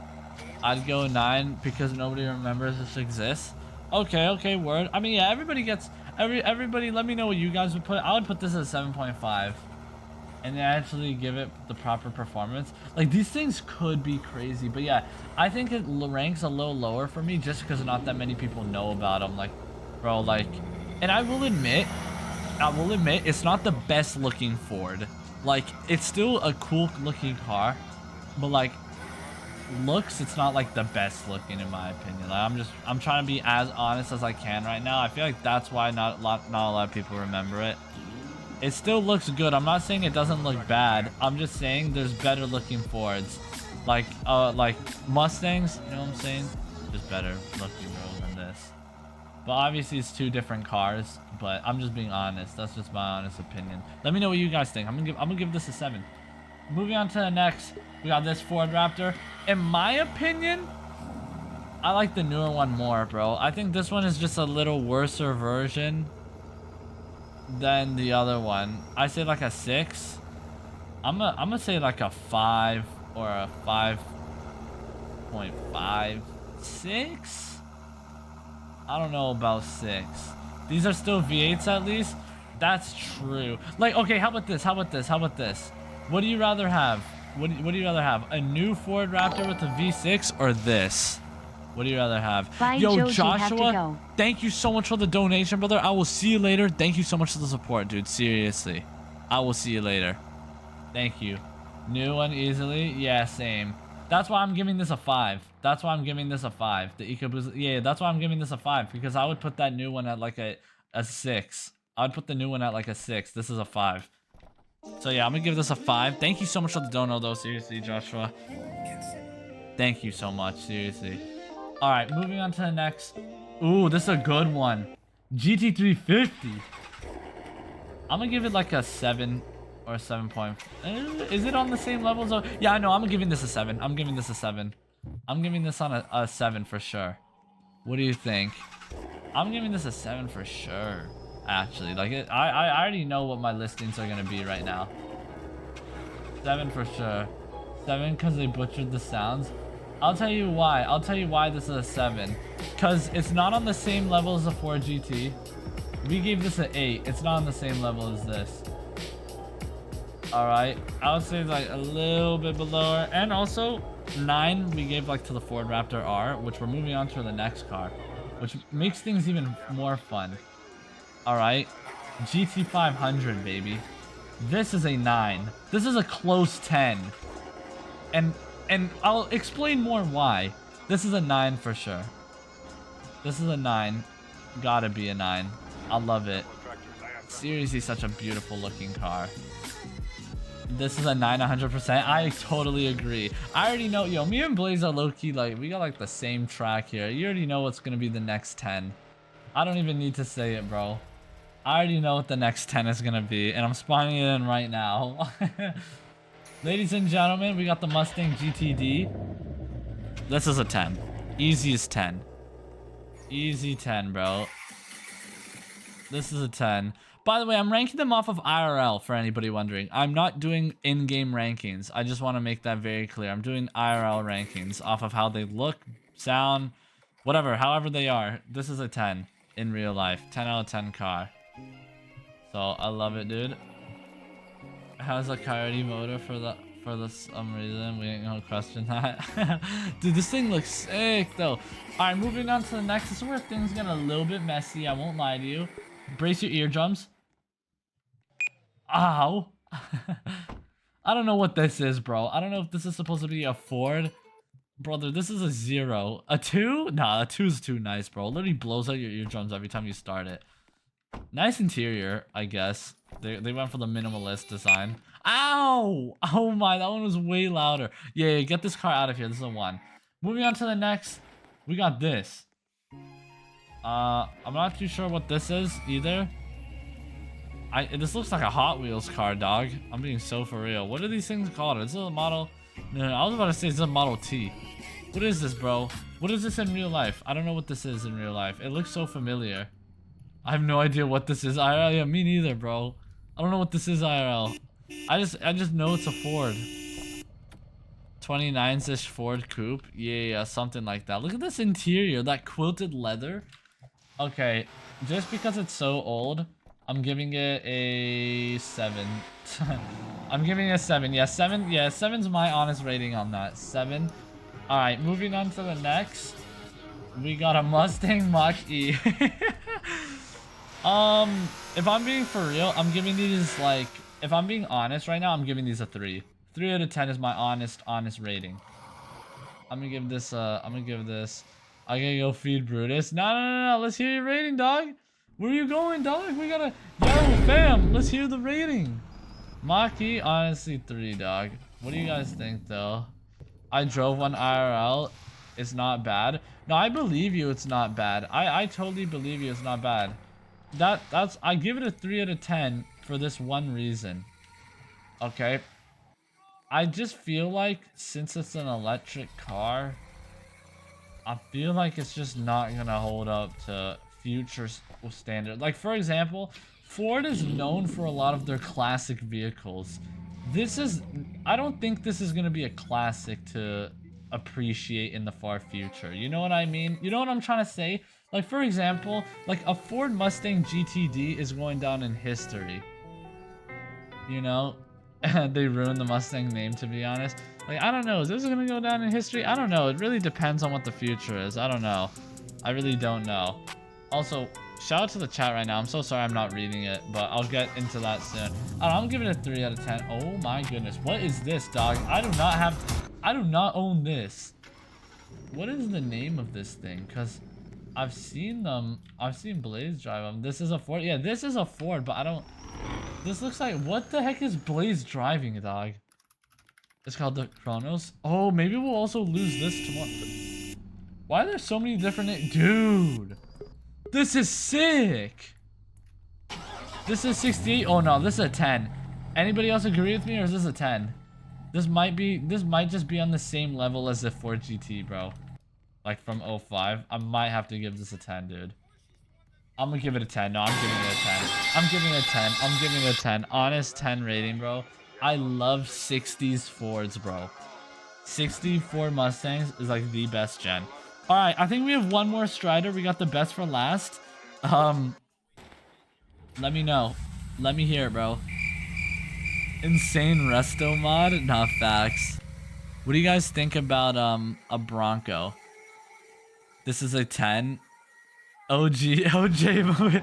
I'd go 9 because nobody remembers this exists. Okay, word. I mean, yeah, everybody gets, everybody let me know what you guys would put. I would put this at 7.5. And actually give it the proper performance. Like, these things could be crazy, but yeah, I think it ranks a little lower for me just because not that many people know about them. Like, bro, like, and I will admit, it's not the best looking Ford. Like, it's still a cool looking car, but like, looks, it's not like the best looking in my opinion. Like, I'm trying to be as honest as I can right now. I feel like that's why not a lot of people remember it. It still looks good. I'm not saying it doesn't look bad. I'm just saying there's better looking Fords. Like Mustangs, you know what I'm saying? Just better looking than this. But obviously it's two different cars, but I'm just being honest. That's just my honest opinion. Let me know what you guys think. I'm gonna give this a 7. Moving on to the next, we got this Ford Raptor. In my opinion, I like the newer one more, bro. I think this one is just a little worser version than the other one. I say like a 6. I'm gonna say like a 5 or a 5.5. 6? I don't know about 6. These are still V8s at least. That's true. Like, okay, how about this? What do you rather have? What do you rather have? A new Ford Raptor with a V6 or this? What do you rather have? Bye, Yo, JoJe, Joshua, have to go. thank you so much for the donation, brother. I will see you later. Thank you so much for the support, dude. Seriously. I will see you later. Thank you. New one easily? Yeah, same. That's why I'm giving this a 5. The EcoBoost, yeah, that's why I'm giving this a 5, because I would put that new one at like a 6. I would put the new one at like a 6. This is a 5. So yeah, I'm gonna give this a 5. Thank you so much for the dono though, seriously, Joshua. Thank you so much, seriously. Alright, moving on to the next. Ooh, this is a good one. GT350. I'm gonna give it like a 7 or a 7 point. Is it on the same levels of? Yeah, I know, I'm giving this a 7. I'm giving this on a 7 for sure. What do you think? I'm giving this a 7 for sure. Actually, like I already know what my listings are gonna be right now. 7 for sure. 7 because they butchered the sounds. I'll tell you why. This is a 7. Because it's not on the same level as the Ford GT. We gave this an 8. It's not on the same level as this. Alright. I would say like a little bit below. And also 9 we gave like to the Ford Raptor R, which we're moving on to the next car, which makes things even more fun. Alright. GT500, baby. This is a 9. This is a close 10. And I'll explain more why. This is a 9 for sure. This is a 9. Gotta be a 9. I love it. Seriously, such a beautiful looking car. This is a 9 100%. I totally agree. I already know. Yo, me and Blaze are low-key, like, we got like the same track here. You already know what's gonna be the next 10. I don't even need to say it, bro. I already know what the next 10 is gonna be, and I'm spawning it in right now. Ladies and gentlemen, we got the Mustang GTD. This is a 10. Easiest 10. Easy 10, bro. This is a 10. By the way, I'm ranking them off of IRL for anybody wondering. I'm not doing in-game rankings. I just want to make that very clear. I'm doing IRL rankings off of how they look, sound, whatever, however they are. This is a 10 in real life. 10 out of 10 car. So I love it, dude. How's a Coyote motor for some reason? We ain't gonna question that. Dude, this thing looks sick though. Alright, moving on to the next. This is where things get a little bit messy, I won't lie to you. Brace your eardrums. Ow. I don't know what this is, bro. I don't know if this is supposed to be a Ford. Brother, this is a 0. A 2? Nah, a 2 is too nice, bro. It literally blows out your eardrums every time you start it. Nice interior, I guess. They went for the minimalist design. Ow! Oh my, that one was way louder. Yeah, get this car out of here. This is a 1. Moving on to the next. We got this. I'm not too sure what this is either. This looks like a Hot Wheels car, dog. I'm being so for real. What are these things called? Is this a Model? No, I was about to say it's a Model T. What is this, bro? What is this in real life? I don't know what this is in real life. It looks so familiar. I have no idea what this is IRL. Yeah, me neither, bro. I don't know what this is IRL. I just know it's a Ford. 29-ish Ford coupe. Yeah, something like that. Look at this interior, that quilted leather. Okay, just because it's so old, I'm giving it a 7. I'm giving it a 7. Yeah, 7. Yeah, 7's my honest rating on that. 7. All right, moving on to the next. We got a Mustang Mach-E. If I'm being for real, I'm giving these like, if I'm being honest right now, I'm giving these a 3. 3 out of 10 is my honest rating. I'm gonna give this, I'm gonna go feed Brutus. No. Let's hear your rating, dog. Where are you going, dog? We gotta, yo, fam, let's hear the rating. Mach-E, honestly, 3, dog. What do you guys think, though? I drove one IRL. It's not bad. No, I believe you. It's not bad. I totally believe you. It's not bad. I give it a 3 out of 10 for this one reason. Okay. I just feel like since it's an electric car, I feel like it's just not gonna hold up to future standard. Like, for example, Ford is known for a lot of their classic vehicles. I don't think this is gonna be a classic to appreciate in the far future. You know what I mean? You know what I'm trying to say? Like, for example, like a Ford Mustang GT3 is going down in history. You know? They ruined the Mustang name, to be honest. Like, I don't know. Is this gonna go down in history? I don't know. It really depends on what the future is. I don't know. I really don't know. Also, shout out to the chat right now. I'm so sorry I'm not reading it, but I'll get into that soon. I'm giving it a 3 out of 10. Oh my goodness. What is this, dog? I do not own this. What is the name of this thing? Because I've seen Blaze drive them. This is a Ford. Yeah, this is a Ford, but I don't... This looks like... What the heck is Blaze driving, dog? It's called the Chronos. Oh, maybe we'll also lose this tomorrow. Why are there so many different... Dude! This is sick! This is 68. Oh no, this is a 10. Anybody else agree with me, or is this a 10? This might just be on the same level as the Ford GT, bro. Like from 05. I might have to give this a 10, dude. I'm gonna give it a 10. No, I'm giving it a 10. I'm giving it a 10. I'm giving it a 10. Honest 10 rating, bro. I love 60s Fords, bro. 60 Ford Mustangs is like the best gen. Alright, I think we have one more Strider. We got the best for last. Let me know. Let me hear it, bro. Insane resto mod? Not facts. What do you guys think about a Bronco? This is a 10. OJ movie.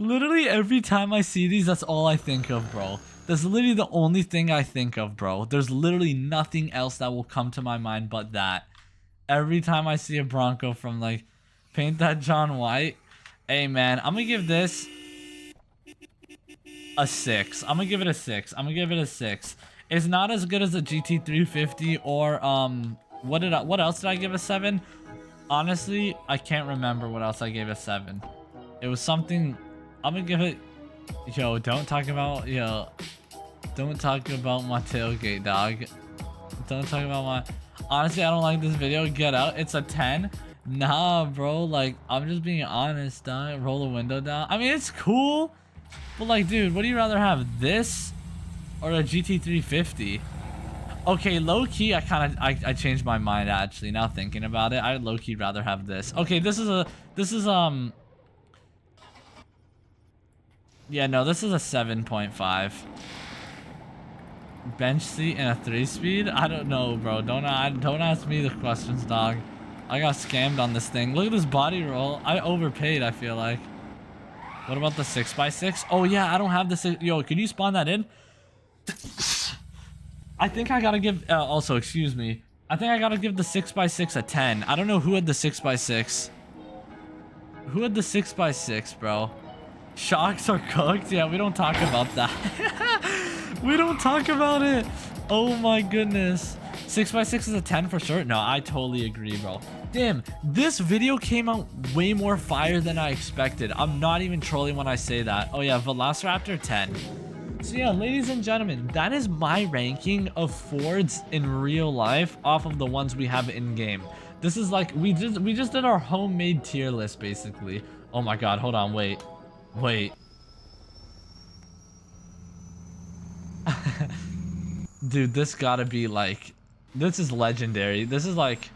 Literally every time I see these, that's all I think of, bro. That's literally the only thing I think of, bro. There's literally nothing else that will come to my mind but that. Every time I see a Bronco from, like, Paint That John White. Hey, man, I'm gonna give this a 6. I'm gonna give it a 6. I'm gonna give it a 6. It's not as good as the GT350 or, what else did I give a 7? Honestly, I can't remember what else I gave a 7. It was something... I'm gonna give it... Yo, don't talk about my tailgate, dog. Don't talk about my... Honestly, I don't like this video. Get out. It's a 10. Nah, bro. Like, I'm just being honest, dog. Roll the window down. I mean, it's cool. But like, dude, what do you rather have, this or a GT350? Okay, low key, I changed my mind actually. Now thinking about it, I'd low key rather have this. Okay, this is yeah, no, this is a 7.5. Bench seat and a 3-speed? I don't know, bro. Don't ask me the questions, dog. I got scammed on this thing. Look at this body roll. I overpaid, I feel like. What about the 6x6? Oh yeah, I don't have the 6. Yo, can you spawn that in? I think I gotta give. Also, excuse me. I think I gotta give the 6x6 a 10. I don't know who had the 6x6. Who had the 6x6, bro? Shocks are cooked. Yeah, we don't talk about that. We don't talk about it. Oh my goodness. 6x6 is a 10 for sure. No, I totally agree, bro. Damn, this video came out way more fire than I expected. I'm not even trolling when I say that. Oh yeah, Velociraptor 10. So yeah, ladies and gentlemen, that is my ranking of Fords in real life off of the ones we have in game. This is like we just did our homemade tier list basically. Oh my god, hold on, wait. Dude, this gotta be like, this is legendary. This is like,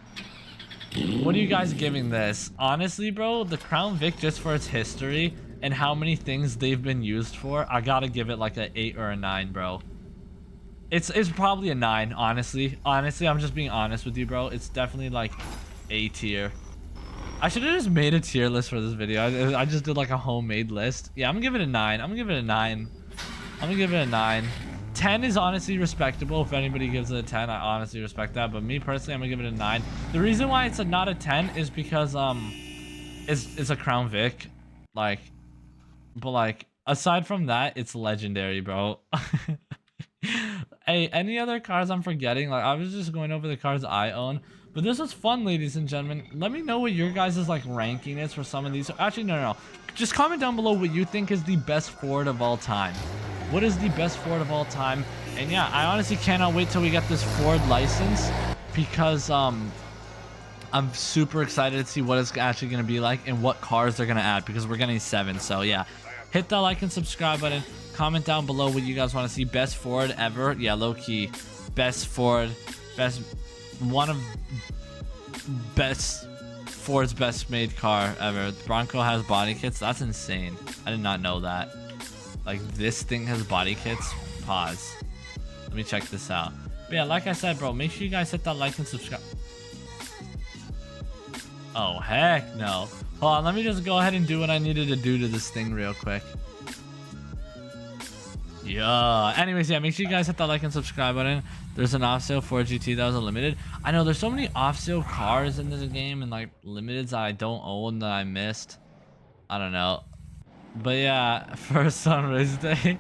what are you guys giving this? Honestly, bro, the Crown Vic, just for its history and how many things they've been used for, I gotta give it like an 8 or a 9, bro. It's probably a 9, honestly. Honestly, I'm just being honest with you, bro. It's definitely like A tier. I should have just made a tier list for this video. I just did like a homemade list. Yeah, I'm gonna give it a 9. I'm gonna give it a 9. 10 is honestly respectable. If anybody gives it a 10, I honestly respect that. But me personally, I'm gonna give it a 9. The reason why it's not a 10 is because it's a Crown Vic, like, but like aside from that, it's legendary, bro. Hey, any other cars I'm forgetting? Like, I was just going over the cars I own. But this was fun, ladies and gentlemen. Let me know what your guys' like ranking is for some of these. Actually, no. Just comment down below what you think is the best Ford of all time. What is the best Ford of all time? And yeah, I honestly cannot wait till we get this Ford license, because I'm super excited to see what it's actually going to be like and what cars they're going to add, because we're getting 7. So yeah, hit that like and subscribe button. Comment down below what you guys want to see. Best Ford ever. Yeah, low key. Best Ford. Ford's best made car ever. The Bronco has body kits. That's insane. I did not know that. Like, this thing has body kits. Pause. Let me check this out. But yeah, like I said, bro, make sure you guys hit that like and subscribe. Oh, heck no. Hold on, let me just go ahead and do what I needed to do to this thing real quick. Yeah. Anyways, yeah, make sure you guys hit that like and subscribe button. There's an off-sale Ford GT that was a limited. I know there's so many off-sale cars in this game and like limiteds I don't own that I missed. I don't know. But yeah, first on race day.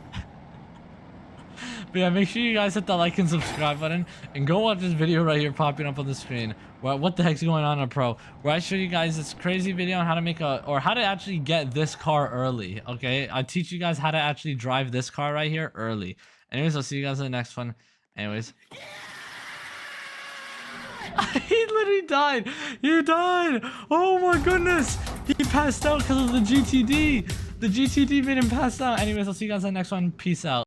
But yeah, make sure you guys hit that like and subscribe button and go watch this video right here popping up on the screen. What the heck's going on Pro? Where I show you guys this crazy video on how to make how to actually get this car early. Okay, I teach you guys how to actually drive this car right here early. Anyways, I'll see you guys in the next one. Anyways. He literally died. He died. Oh my goodness. He passed out because of the GTD. The GTD made him pass out. Anyways, I'll see you guys in the next one. Peace out.